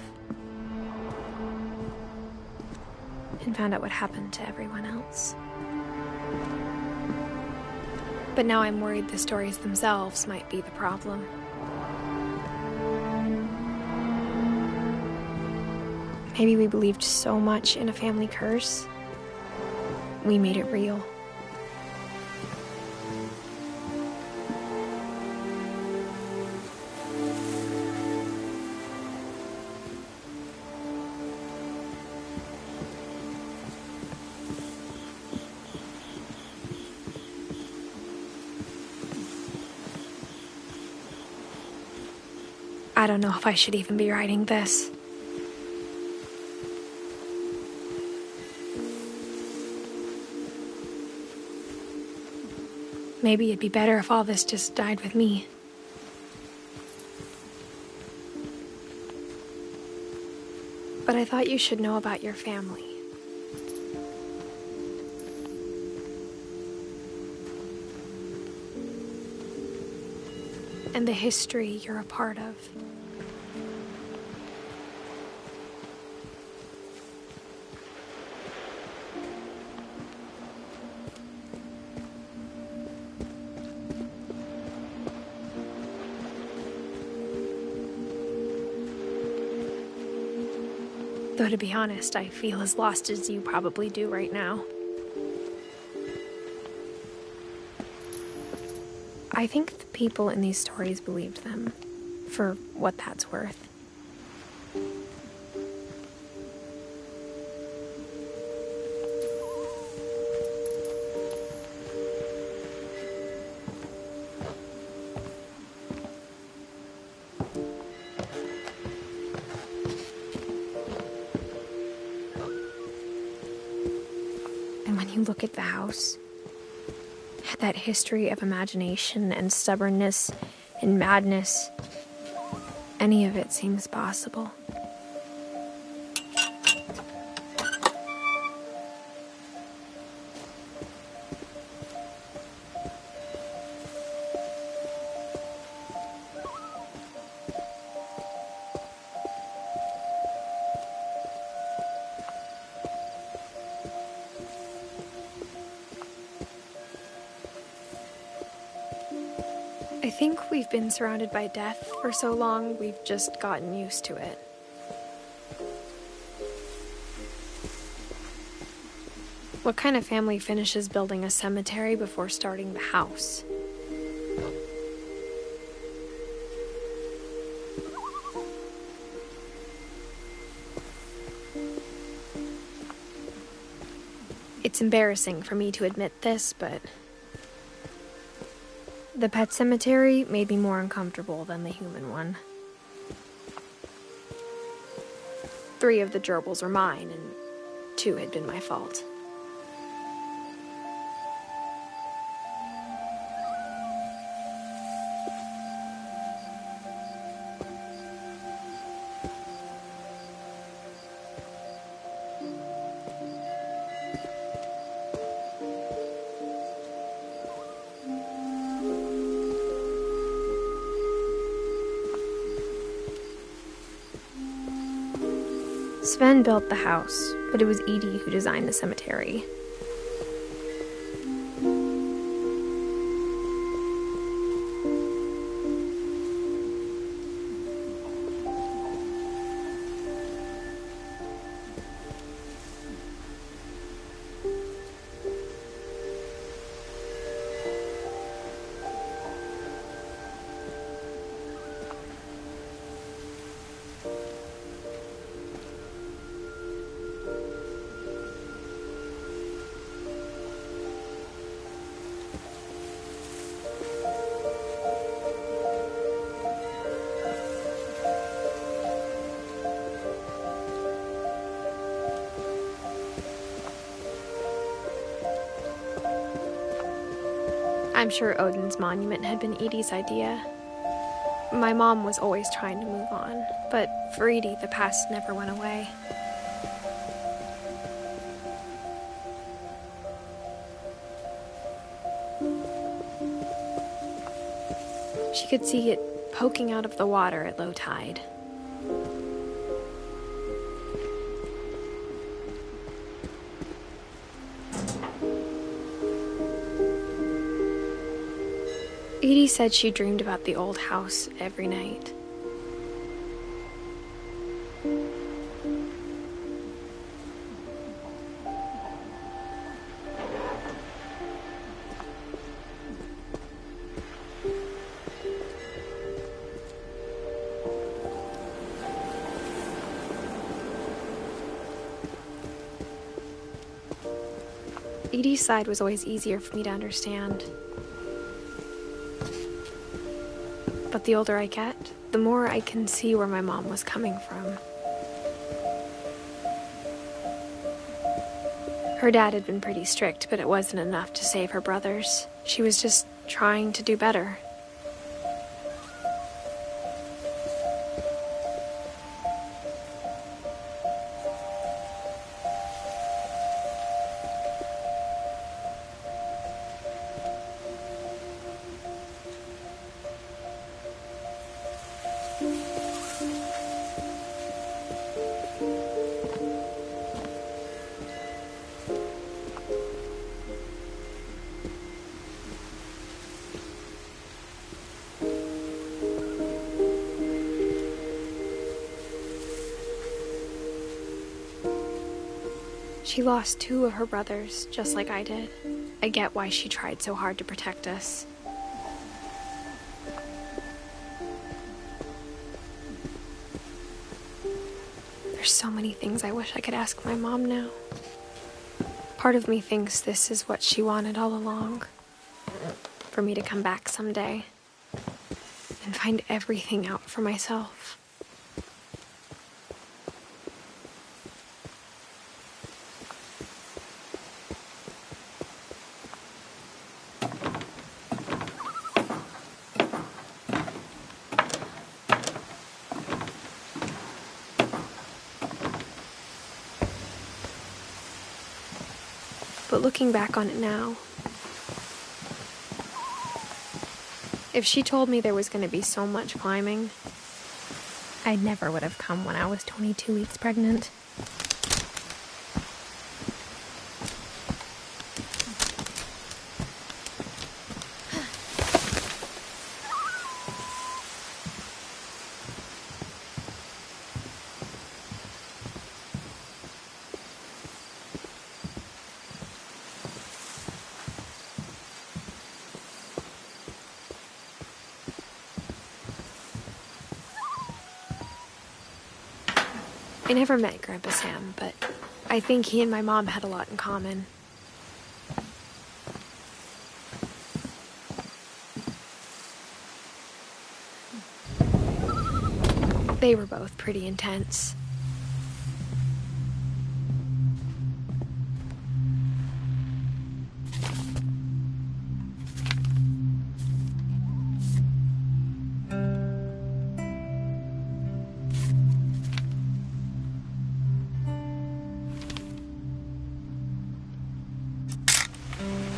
and found out what happened to everyone else. But now I'm worried the stories themselves might be the problem. Maybe we believed so much in a family curse, we made it real. I don't know if I should even be writing this. Maybe it'd be better if all this just died with me. But I thought you should know about your family. And the history you're a part of. Though to be honest, I feel as lost as you probably do right now. I think the people in these stories believed them, for what that's worth. And when you look at the house, that history of imagination and stubbornness in madness. Any of it seems possible. I think we've been surrounded by death for so long, we've just gotten used to it. What kind of family finishes building a cemetery before starting the house? It's embarrassing for me to admit this, but the pet cemetery made me more uncomfortable than the human one. 3 of the gerbils were mine, and 2 had been my fault. Sven built the house, but it was Edie who designed the cemetery. I'm sure Odin's monument had been Edie's idea. My mom was always trying to move on, but for Edie, the past never went away. She could see it poking out of the water at low tide. Edie said she dreamed about the old house every night. Edie's side was always easier for me to understand. But the older I get, the more I can see where my mom was coming from. Her dad had been pretty strict, but it wasn't enough to save her brothers. She was just trying to do better. She lost 2 of her brothers, just like I did. I get why she tried so hard to protect us. There's so many things I wish I could ask my mom now. Part of me thinks this is what she wanted all along. For me to come back someday and find everything out for myself. But looking back on it now, if she told me there was going to be so much climbing, I never would have come when I was 22 weeks pregnant. I never met Grandpa Sam, but I think he and my mom had a lot in common. They were both pretty intense.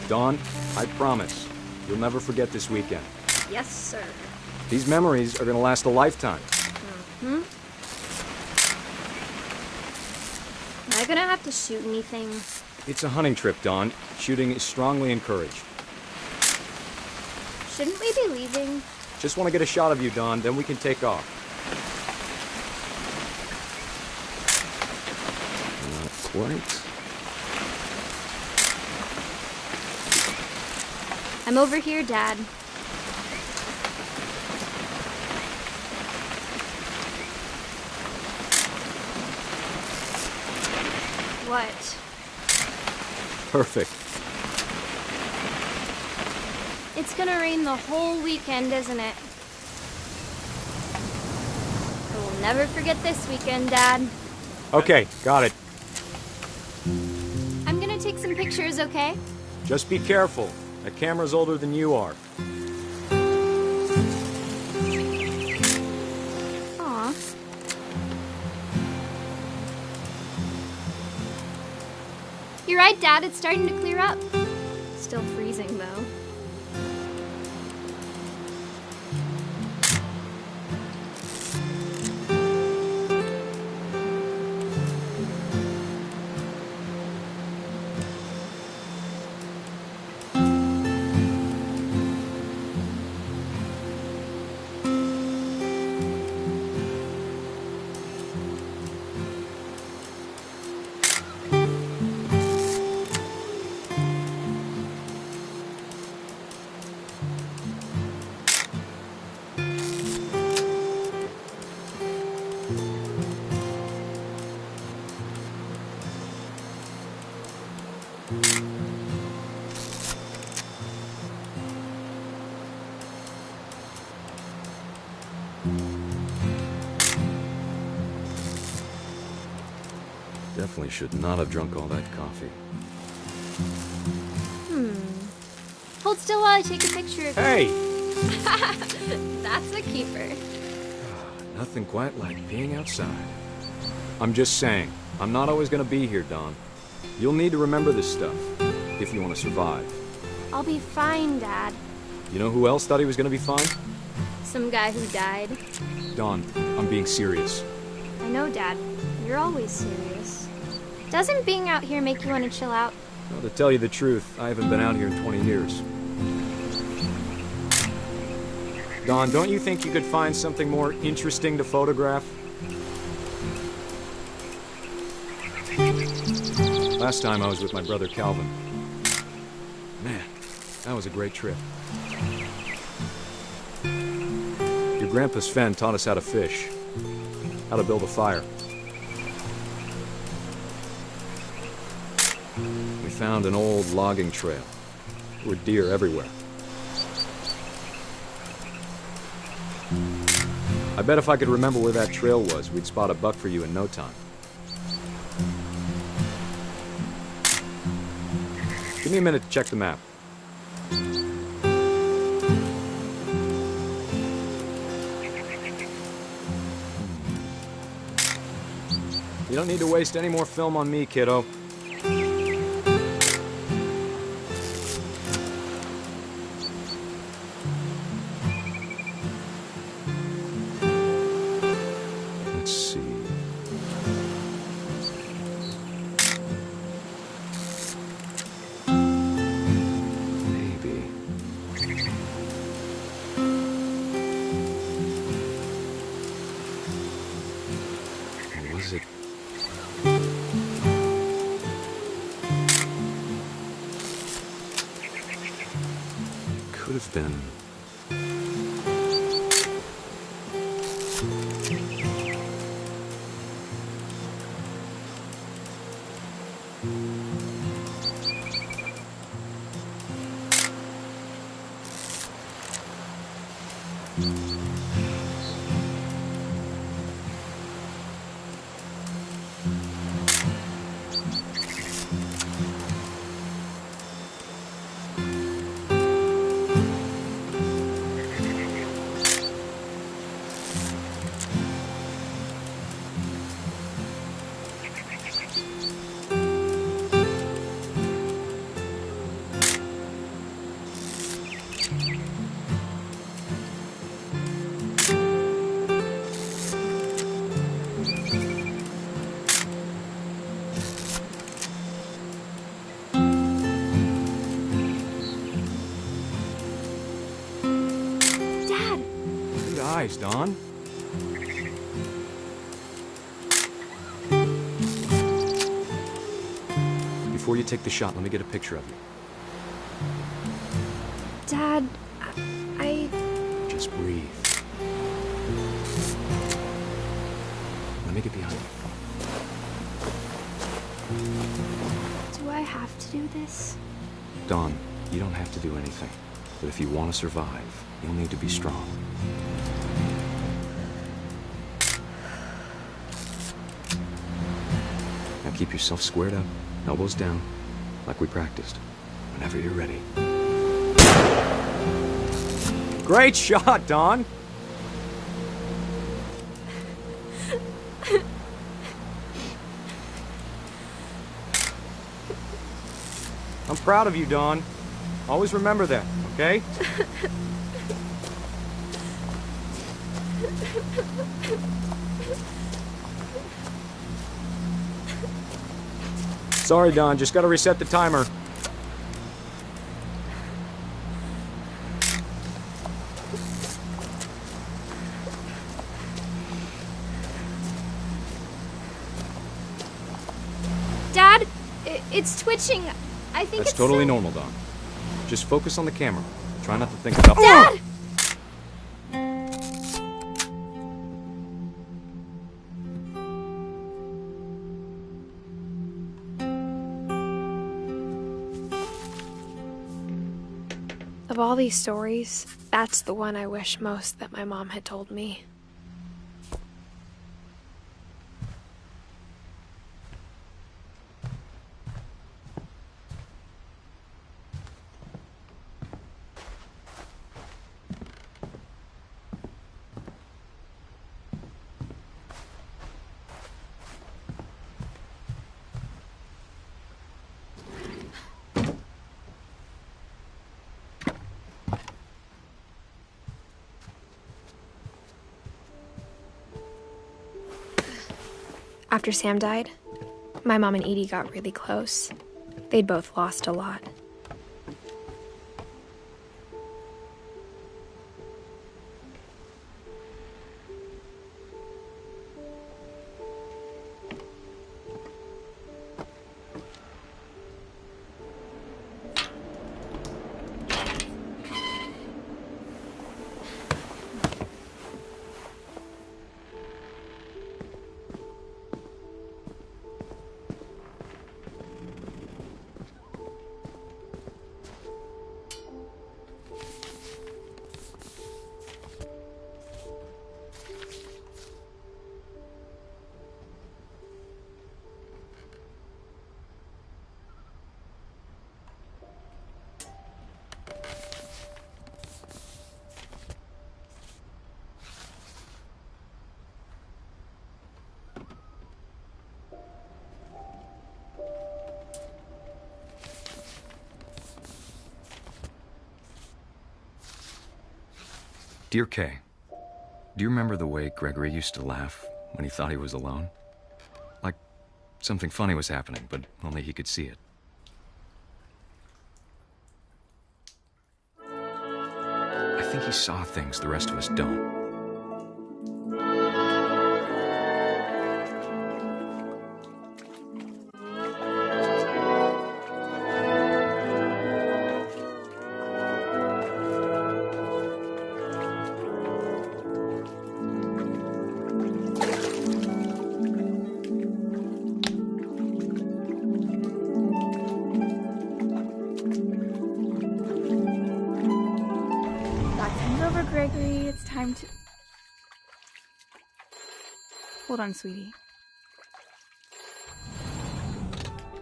Dawn, I promise, you'll never forget this weekend. Yes, sir. These memories are gonna last a lifetime. Am I gonna have to shoot anything? It's a hunting trip, Dawn. Shooting is strongly encouraged. Shouldn't we be leaving? Just want to get a shot of you, Dawn, then we can take off. Not quite. I'm over here, Dad. What? Perfect. It's gonna rain the whole weekend, isn't it? I will never forget this weekend, Dad. Okay, got it. I'm gonna take some pictures, okay? Just be careful. That camera's older than you are. Aw. You're right, Dad. It's starting to clear up. Still freezing, though. Definitely should not have drunk all that coffee. Hold still while I take a picture of you. Hey! That's a keeper. Nothing quite like being outside. I'm just saying, I'm not always gonna be here, Dawn. You'll need to remember this stuff, if you want to survive. I'll be fine, Dad. You know who else thought he was gonna be fine? Some guy who died. Dawn, I'm being serious. I know, Dad. You're always serious. Doesn't being out here make you want to chill out? Well, to tell you the truth, I haven't been out here in 20 years. Dawn, don't you think you could find something more interesting to photograph? Last time I was with my brother Calvin. Man, that was a great trip. Your grandpa Sven taught us how to fish, how to build a fire. We found an old logging trail. There were deer everywhere. I bet if I could remember where that trail was, we'd spot a buck for you in no time. Give me a minute to check the map. You don't need to waste any more film on me, kiddo. could have been... Eyes, Dawn. Before you take the shot, let me get a picture of you. Dad, I... Just breathe. Let me get behind you. Do I have to do this? Dawn, you don't have to do anything. But if you want to survive, you'll need to be strong. Now keep yourself squared up, elbows down, like we practiced. Whenever you're ready. Great shot, Dawn! I'm proud of you, Dawn. Always remember that, okay? Sorry, Dawn. Just gotta reset the timer. Dad, it's twitching. I think That's it's totally normal, Dawn. Just focus on the camera. Try not to think about... Dad! Of all these stories, that's the one I wish most that my mom had told me. After Sam died, my mom and Edie got really close. They'd both lost a lot. Dear Kay, do you remember the way Gregory used to laugh when he thought he was alone? Like something funny was happening, but only he could see it. I think he saw things the rest of us don't. Bend over, Gregory. It's time to... Hold on, sweetie.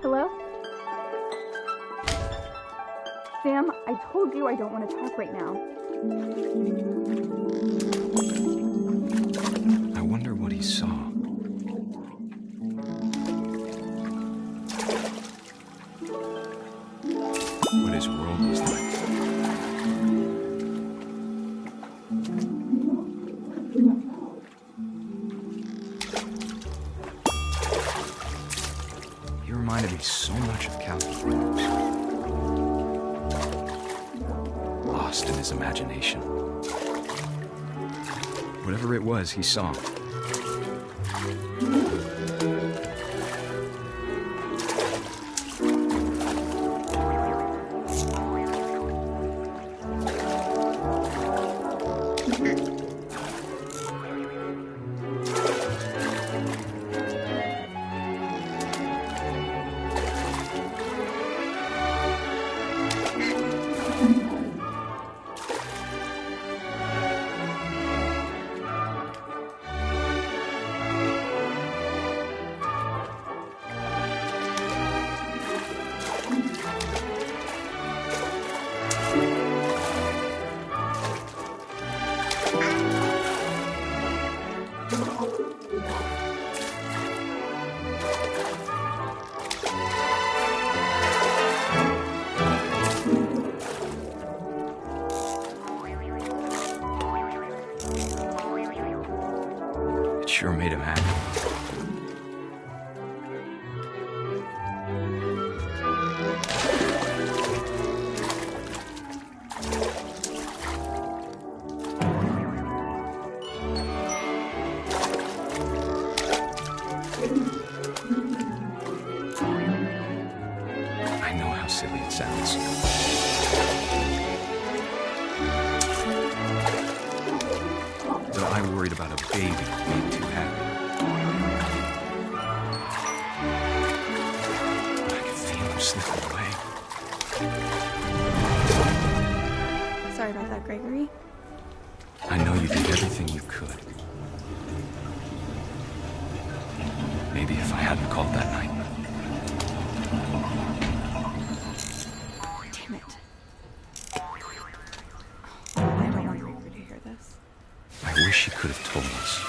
Hello? Sam, I told you I don't want to talk right now. I wonder what he saw. What his world was like. He reminded me so much of Calvin Rose. Lost in his imagination. Whatever it was, he saw. Sure made him happy. I know how silly it sounds. But I worried about a baby being too happy. But I could feel him slipping away. Sorry about that, Gregory. I know you did everything you could. Maybe if I hadn't called that night. Damn it. I don't want Gregory to hear this. I wish he could have told us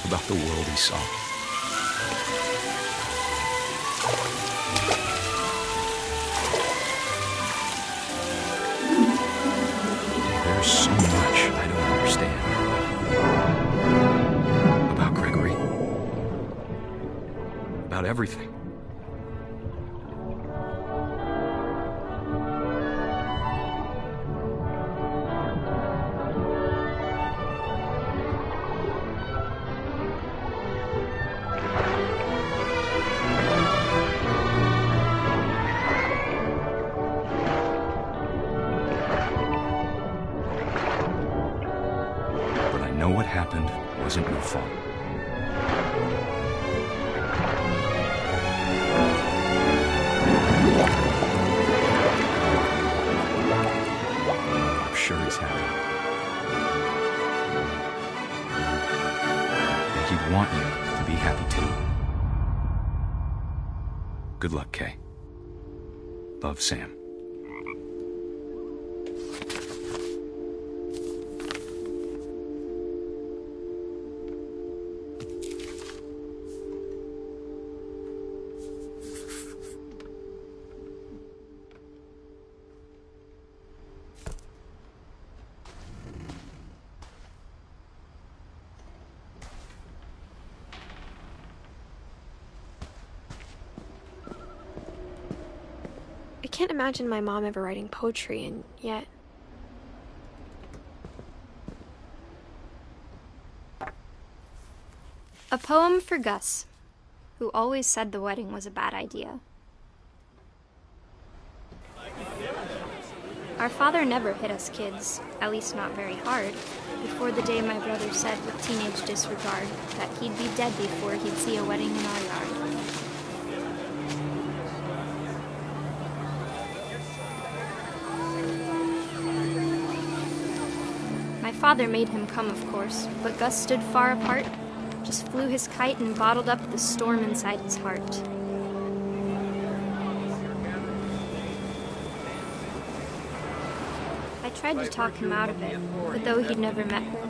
about the world he saw. There's so much I don't understand about Gregory, about everything. Know what happened wasn't your fault. I'm sure he's happy. And he'd want you to be happy too. Good luck, Kay. Love, Sam. I can't imagine my mom ever writing poetry, and yet... A poem for Gus, who always said the wedding was a bad idea. Our father never hit us kids, at least not very hard, before the day my brother said with teenage disregard that he'd be dead before he'd see a wedding in our yard. My father made him come, of course, but Gus stood far apart, just flew his kite and bottled up the storm inside his heart. I tried to talk him out of it, but though he'd never met her,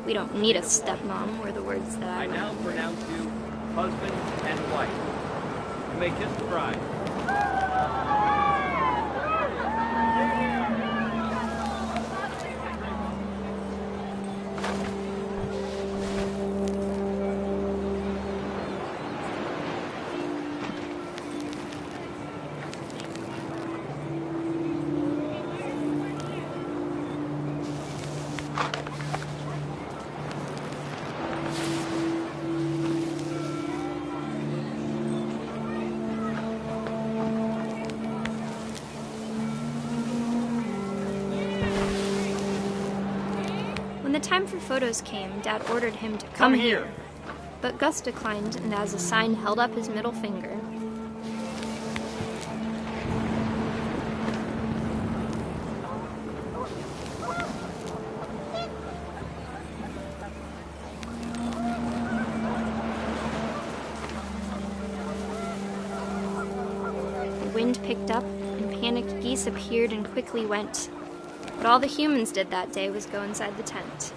"We don't need a stepmom," were the words that I now learned. pronounce you husband and wife. You may kiss the bride. When the time for photos came, Dad ordered him to come here. But Gus declined, and as a sign held up his middle finger. The wind picked up, and panicked geese appeared and quickly went. But all the humans did that day was go inside the tent.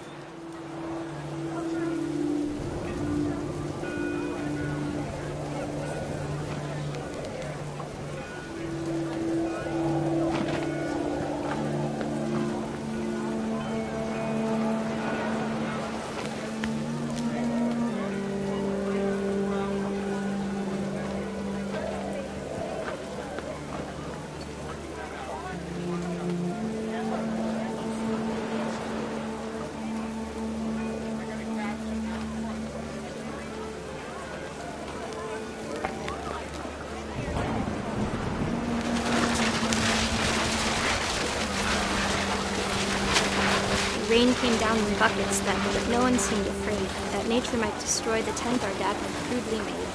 Rain came down in buckets then, but no one seemed afraid that nature might destroy the tent our dad had crudely made.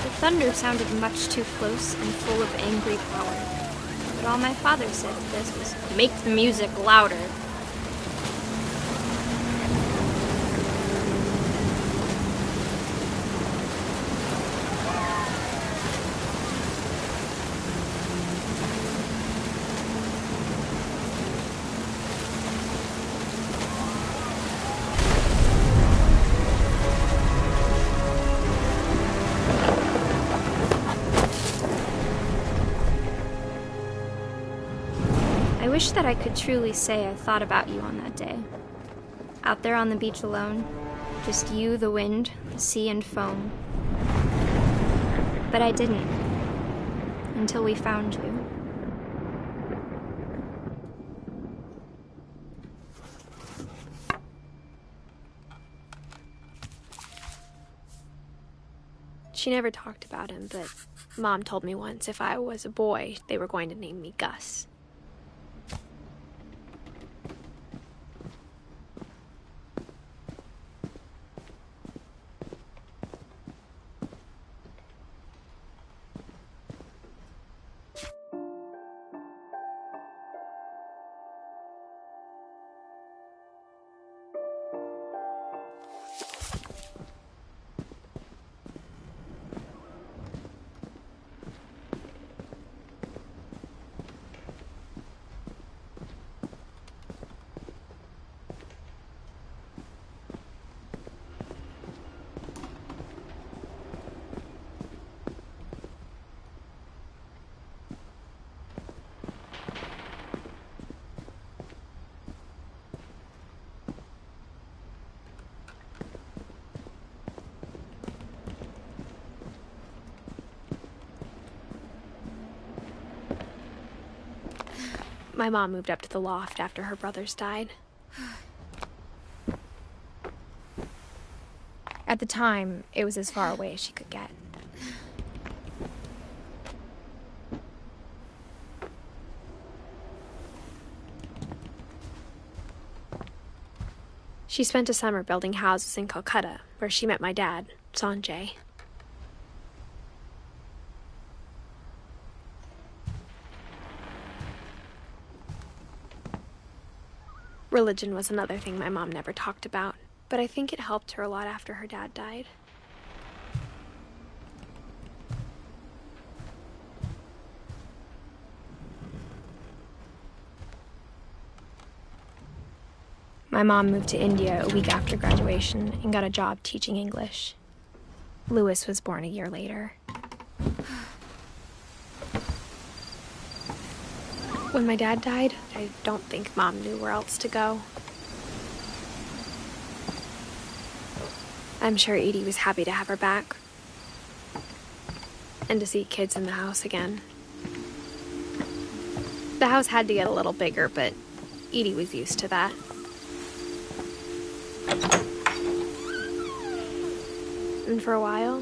The thunder sounded much too close and full of angry power. But all my father said to this was, "Make the music louder." I wish that I could truly say I thought about you on that day. Out there on the beach alone, just you, the wind, the sea, and foam. But I didn't, until we found you. She never talked about him, but Mom told me once if I was a boy, they were going to name me Gus. My mom moved up to the loft after her brothers died. At the time, it was as far away as she could get. She spent a summer building houses in Calcutta, where she met my dad, Sanjay. Religion was another thing my mom never talked about, but I think it helped her a lot after her dad died. My mom moved to India a week after graduation and got a job teaching English. Louis was born a year later. When my dad died, I don't think Mom knew where else to go. I'm sure Edie was happy to have her back. And to see kids in the house again. The house had to get a little bigger, but Edie was used to that. And for a while,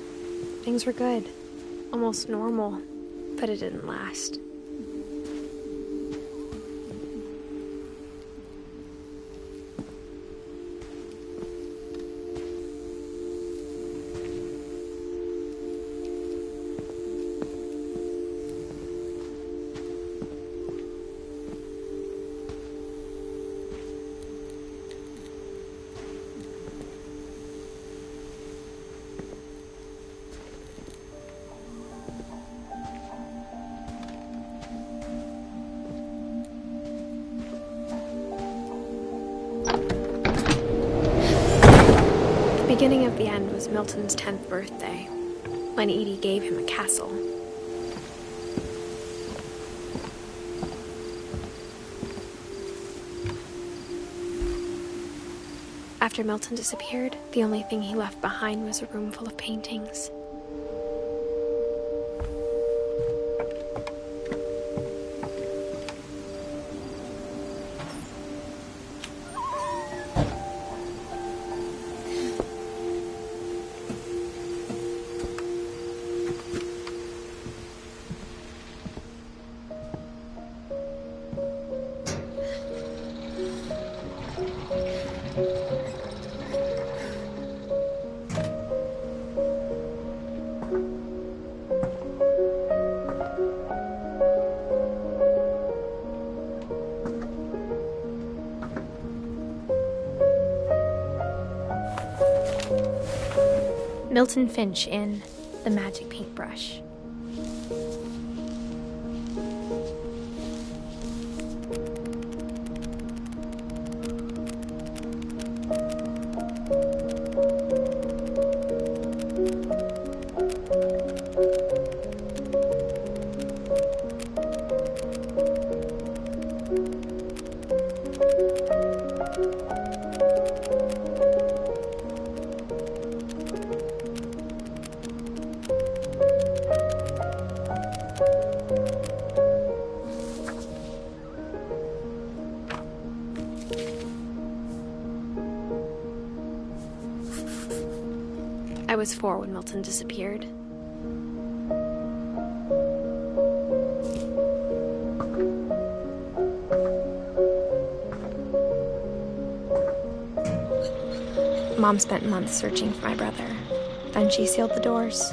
things were good. Almost normal, but it didn't last. The beginning of the end was Milton's 10th birthday, when Edie gave him a castle. After Milton disappeared, the only thing he left behind was a room full of paintings. Milton Finch in The Magic Paintbrush. I was 4 when Milton disappeared. Mom spent months searching for my brother. Then she sealed the doors.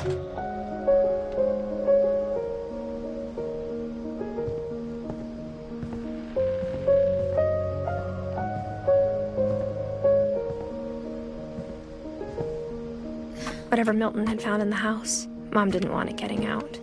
Whatever Milton had found in the house, Mom didn't want it getting out.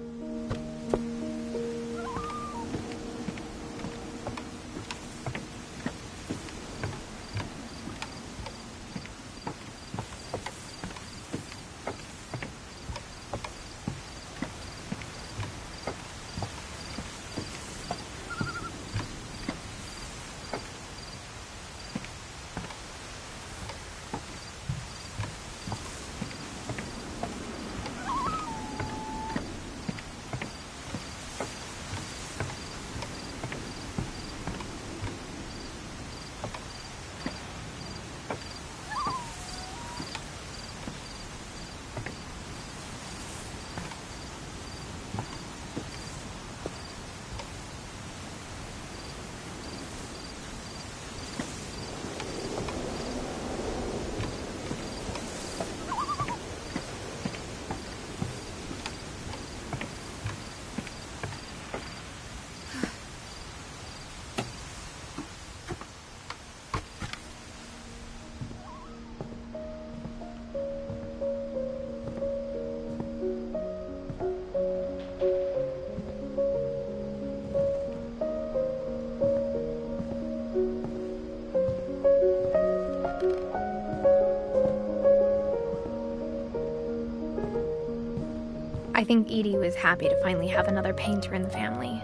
I think Edie was happy to finally have another painter in the family.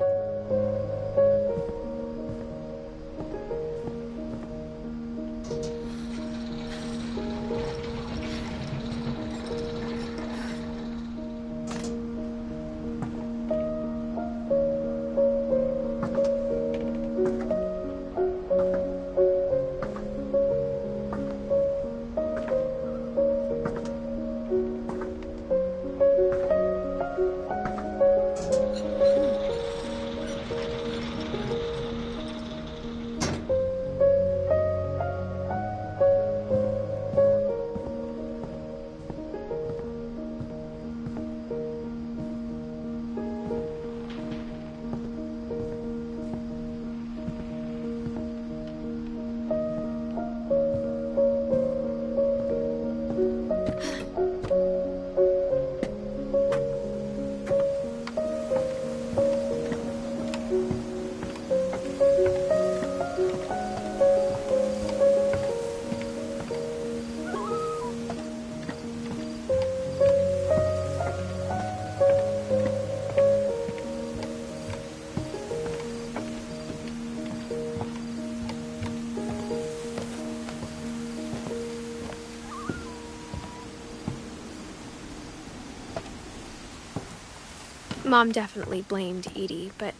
Mom definitely blamed Edie, but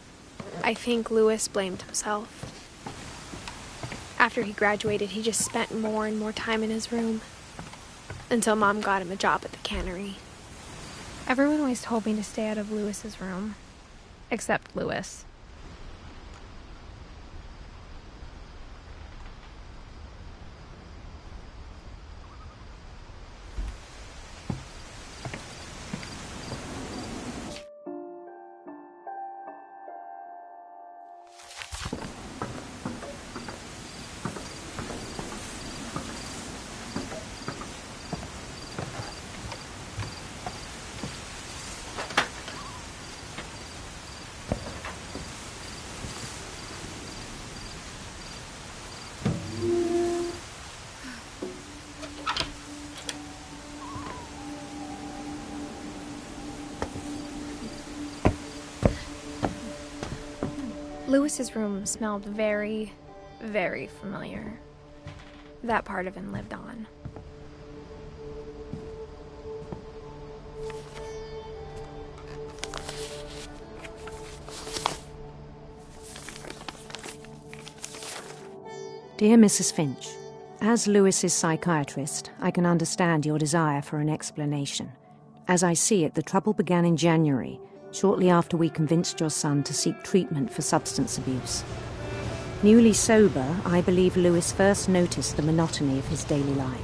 I think Louis blamed himself. After he graduated, he just spent more and more time in his room, until Mom got him a job at the cannery. Everyone always told me to stay out of Louis's room, except Louis. Louis's room smelled very, very familiar. That part of him lived on. Dear Mrs. Finch, as Louis's psychiatrist, I can understand your desire for an explanation. As I see it, the trouble began in January, shortly after we convinced your son to seek treatment for substance abuse. Newly sober, I believe Louis first noticed the monotony of his daily life.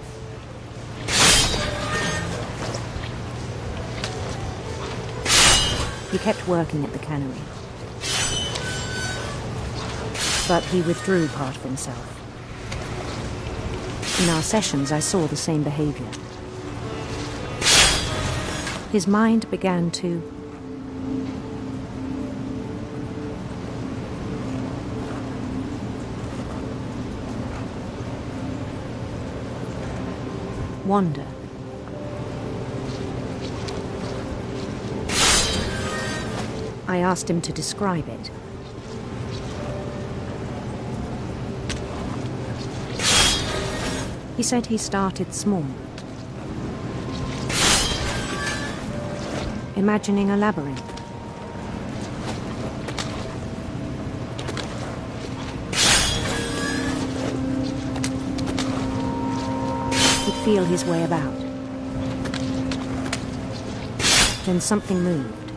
He kept working at the cannery, but he withdrew part of himself. In our sessions, I saw the same behavior. His mind began to wander. I asked him to describe it. He said he started small, imagining a labyrinth. He'd feel his way about. Then something moved.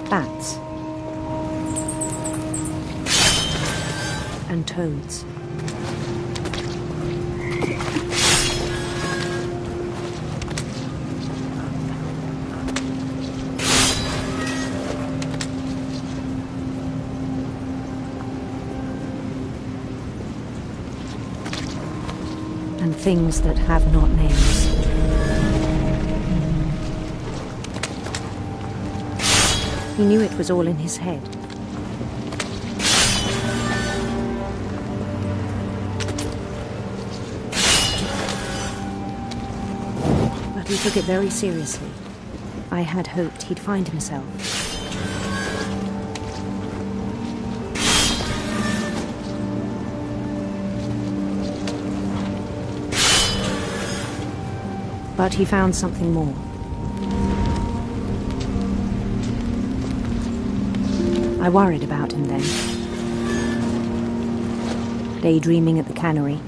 Bats. And toads. And things that have not names. He knew it was all in his head. But He took it very seriously. I had hoped he'd find himself. But he found something more. I worried about him then. Daydreaming at the cannery.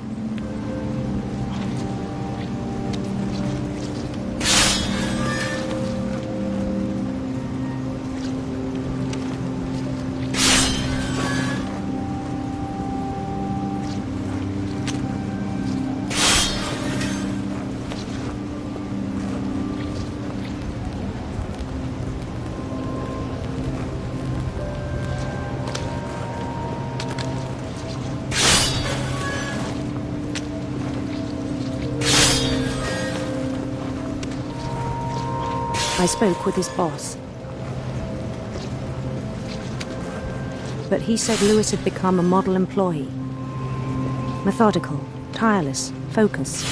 I spoke with his boss. But he said Lewis had become a model employee. Methodical, tireless, focused.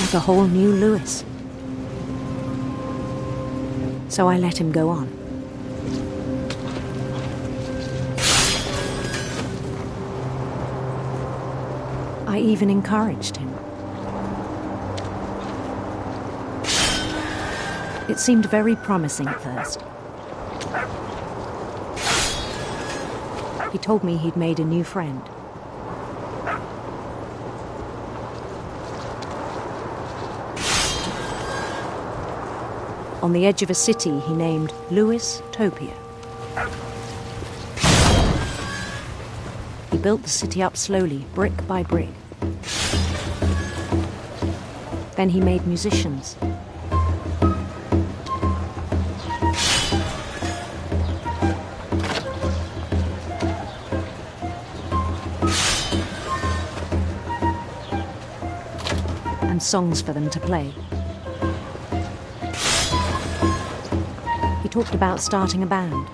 Like a whole new Lewis. So I let him go on. I even encouraged him. It seemed very promising at first. He told me he'd made a new friend. On the edge of a city he named Lewis Topia. He built the city up slowly, brick by brick. Then he made musicians. And songs for them to play. He talked about starting a band.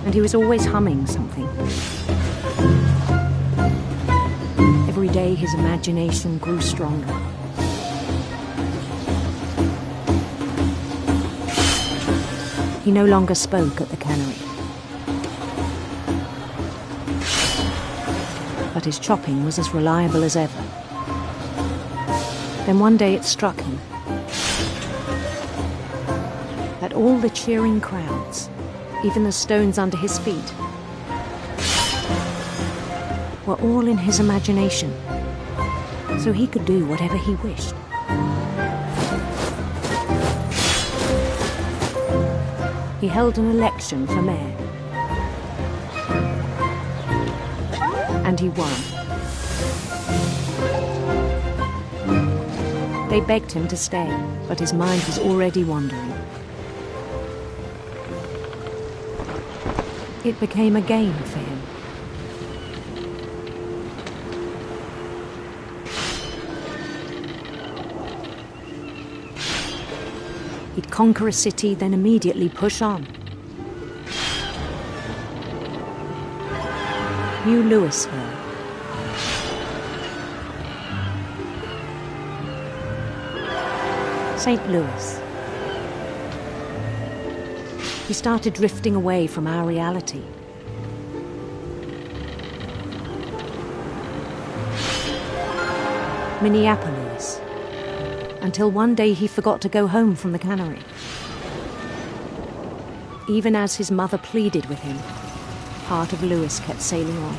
And he was always humming something. Every day his imagination grew stronger. He no longer spoke at the cannery. But his chopping was as reliable as ever. Then one day it struck him that all the cheering crowds, even the stones under his feet, were all in his imagination, so he could do whatever he wished. He held an election for mayor. And he won. They begged him to stay, but his mind was already wandering. It became a game for him. He'd conquer a city, then immediately push on. New Louisville. St. Louis. He started drifting away from our reality. Minneapolis. Until one day he forgot to go home from the cannery. Even as his mother pleaded with him, part of Lewis kept sailing on.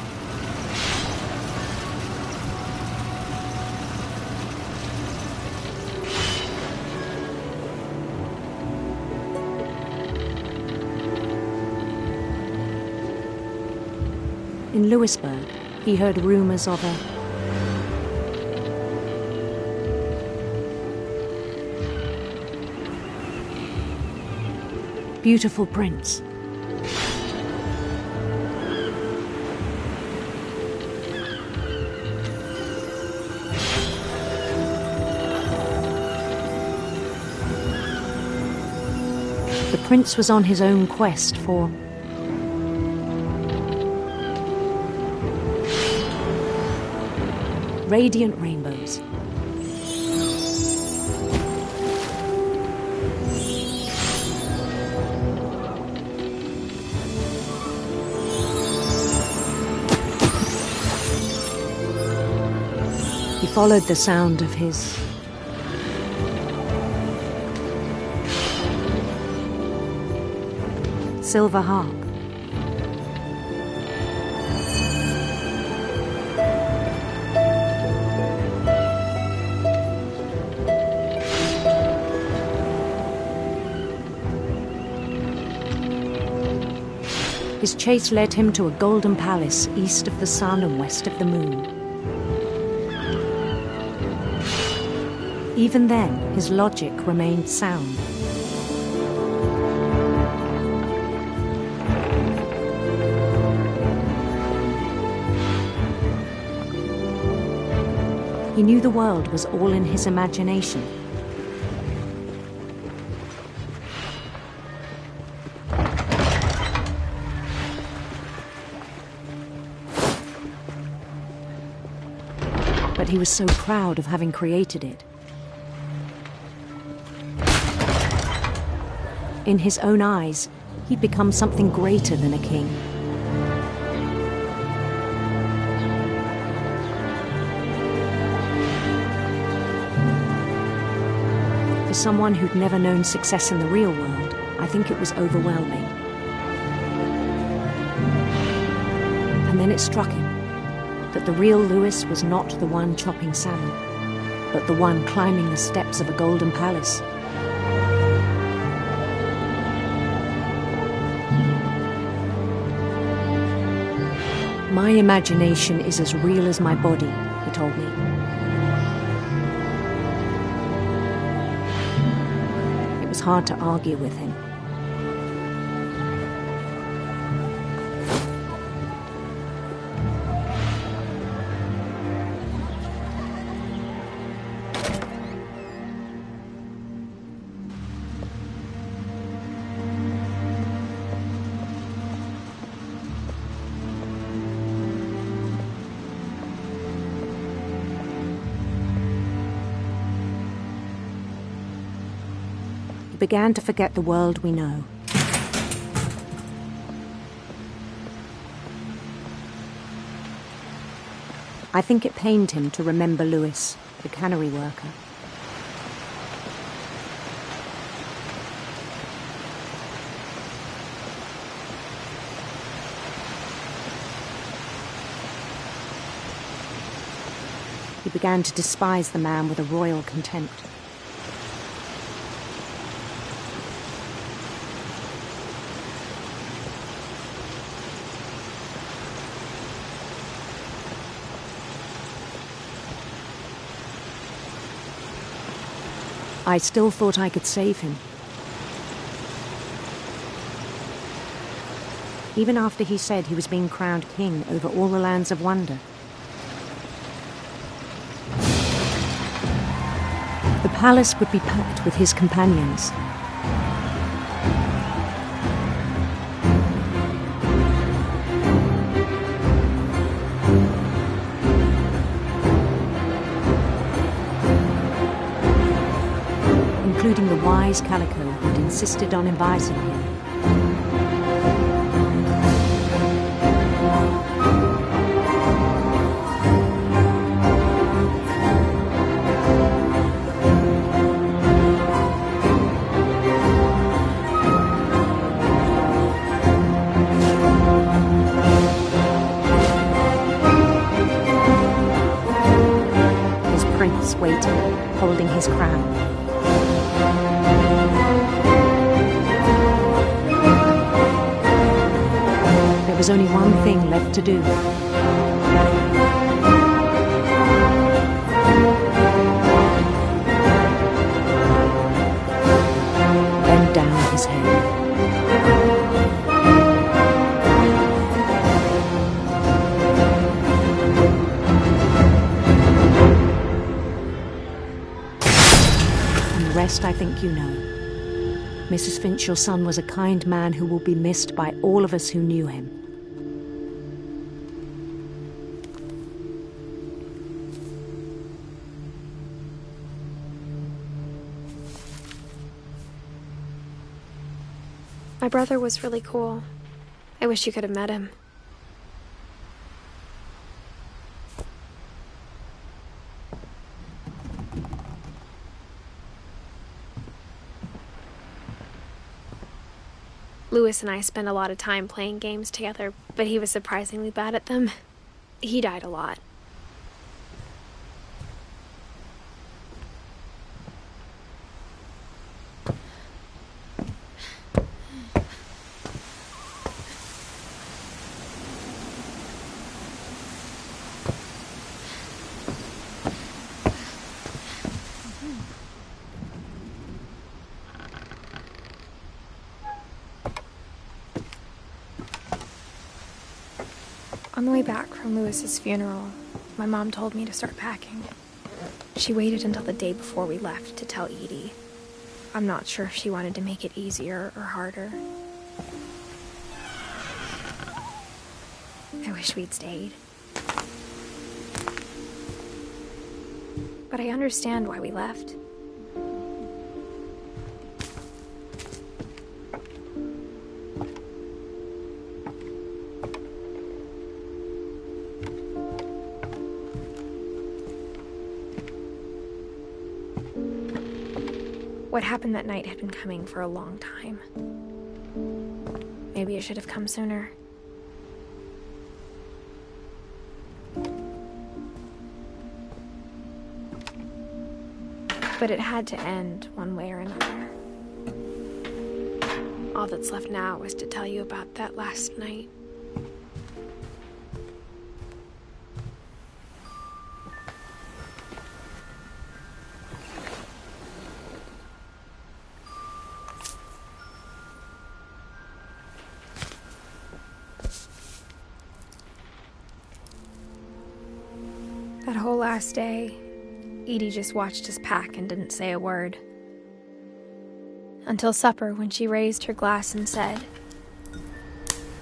In Lewisburg, he heard rumors of a beautiful prince. The prince was on his own quest for radiant rainbows. He followed the sound of his silver harp. His chase led him to a golden palace east of the sun and west of the moon. Even then, his logic remained sound. He knew the world was all in his imagination. But he was so proud of having created it. In his own eyes, he'd become something greater than a king. For someone who'd never known success in the real world, I think it was overwhelming. And then it struck him that the real Louis was not the one chopping salmon, but the one climbing the steps of a golden palace. My imagination is as real as my body, he told me. It was hard to argue with him. Began to forget the world we know. I think it pained him to remember Louis, the cannery worker. He began to despise the man with a royal contempt. I still thought I could save him. Even after he said he was being crowned king over all the lands of wonder. The palace would be packed with his companions. Including the wise Calico who'd insisted on advising him. His prince waiting, holding his crown. There was only one thing left to do. Bend down his head. And the rest I think you know. Mrs. Finch, your son was a kind man who will be missed by all of us who knew him. My brother was really cool. I wish you could have met him. Louis and I spent a lot of time playing games together, but he was surprisingly bad at them. He died a lot. On the way back from Louis's funeral, my mom told me to start packing. She waited until the day before we left to tell Edie. I'm not sure if she wanted to make it easier or harder. I wish we'd stayed. But I understand why we left. What happened that night had been coming for a long time. Maybe it should have come sooner. But it had to end one way or another. All that's left now is to tell you about that last night. That whole last day, Edie just watched us pack and didn't say a word. Until supper, when she raised her glass and said,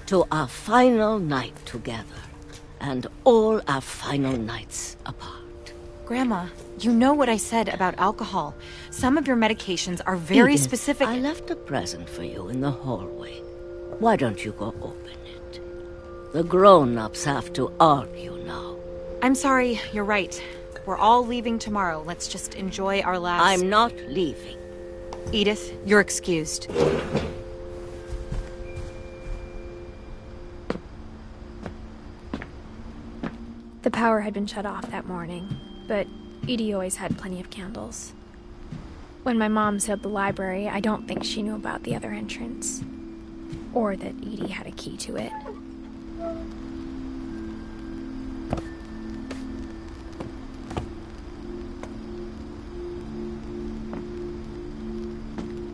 "To our final night together, and all our final nights apart." Grandma, you know what I said about alcohol. Some of your medications are very Edith, specific. I left a present for you in the hallway. Why don't you go open it? The grown-ups have to argue now. I'm sorry, you're right. We're all leaving tomorrow. Let's just enjoy our last... I'm not leaving. Edith, you're excused. The power had been shut off that morning, but Edie always had plenty of candles. When my mom sealed the library, I don't think she knew about the other entrance. Or that Edie had a key to it.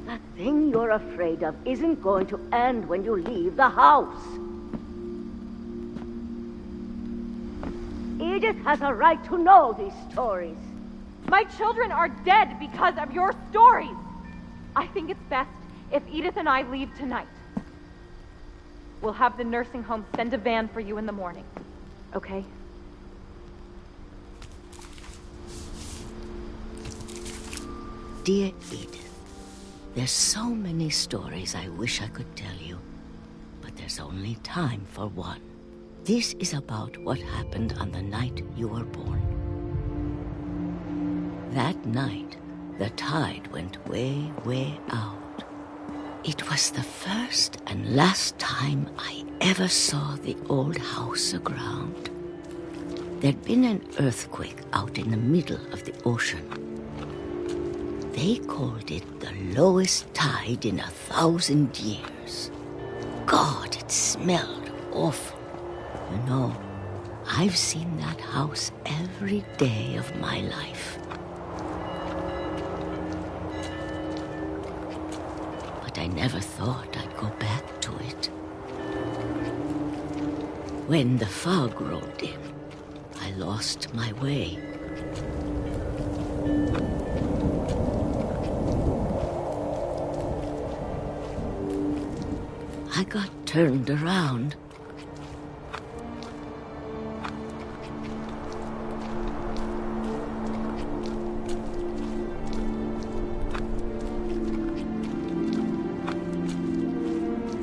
That thing you're afraid of isn't going to end when you leave the house. Edith has a right to know these stories. My children are dead because of your stories. I think it's best if Edith and I leave tonight. We'll have the nursing home send a van for you in the morning, okay? Dear Edith, there's so many stories I wish I could tell you, but there's only time for one. This is about what happened on the night you were born. That night, the tide went way, way out. It was the first and last time I ever saw the old house aground. There'd been an earthquake out in the middle of the ocean. They called it the lowest tide in 1,000 years. God, it smelled awful. You know, I've seen that house every day of my life. But I never thought I'd go back to it. When the fog rolled in, I lost my way. I got turned around.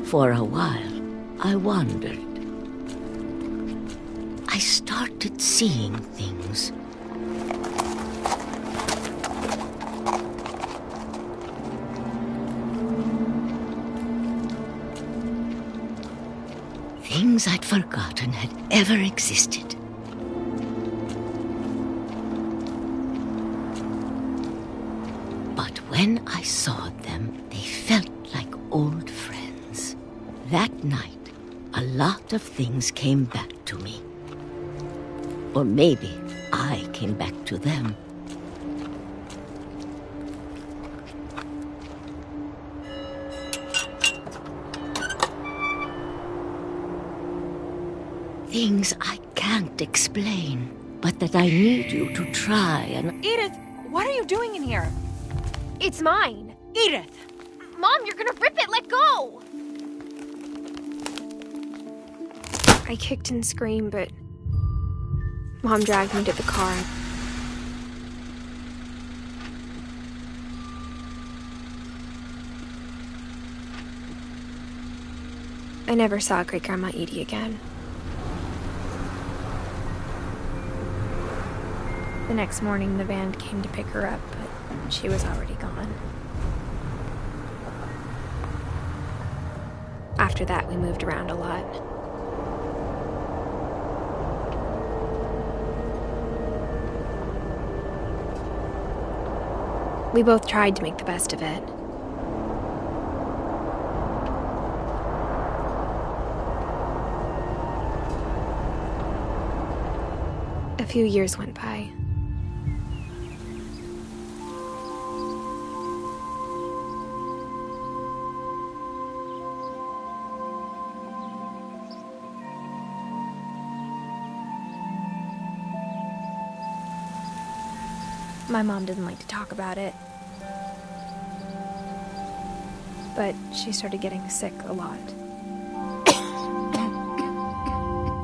For a while, I wondered. I started seeing things. Things I'd forgotten had ever existed. But when I saw them, they felt like old friends. That night, a lot of things came back to me. Or maybe I came back to them. Things I can't explain, but that I need you to try and... Edith, what are you doing in here? It's mine. Edith! Mom, you're gonna rip it! Let go! I kicked and screamed, but Mom dragged me to the car. I never saw Great-Grandma Edie again. The next morning, the van came to pick her up, but she was already gone. After that, we moved around a lot. We both tried to make the best of it. A few years went by. My mom didn't like to talk about it. But she started getting sick a lot.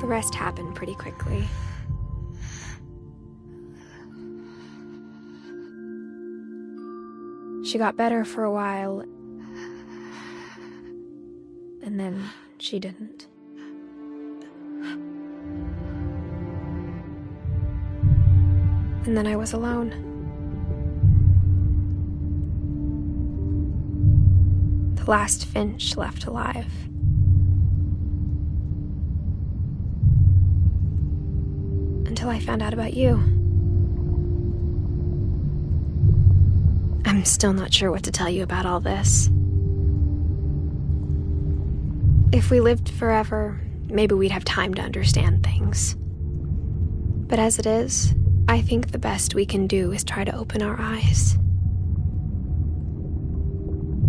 The rest happened pretty quickly. She got better for a while, and then she didn't. And then I was alone. The last Finch left alive. Until I found out about you. I'm still not sure what to tell you about all this. If we lived forever, maybe we'd have time to understand things. But as it is, I think the best we can do is try to open our eyes.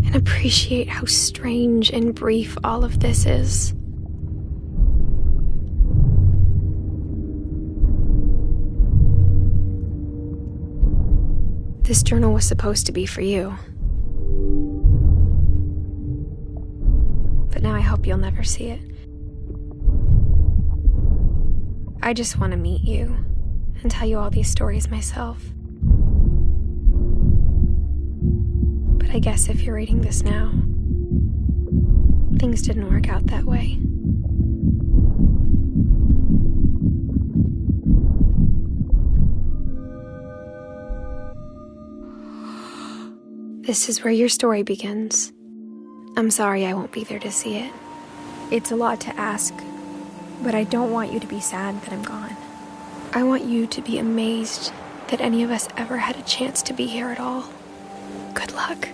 And appreciate how strange and brief all of this is. This journal was supposed to be for you. But now I hope you'll never see it. I just want to meet you and tell you all these stories myself. But I guess if you're reading this now, things didn't work out that way. This is where your story begins. I'm sorry I won't be there to see it. It's a lot to ask, but I don't want you to be sad that I'm gone. I want you to be amazed that any of us ever had a chance to be here at all. Good luck.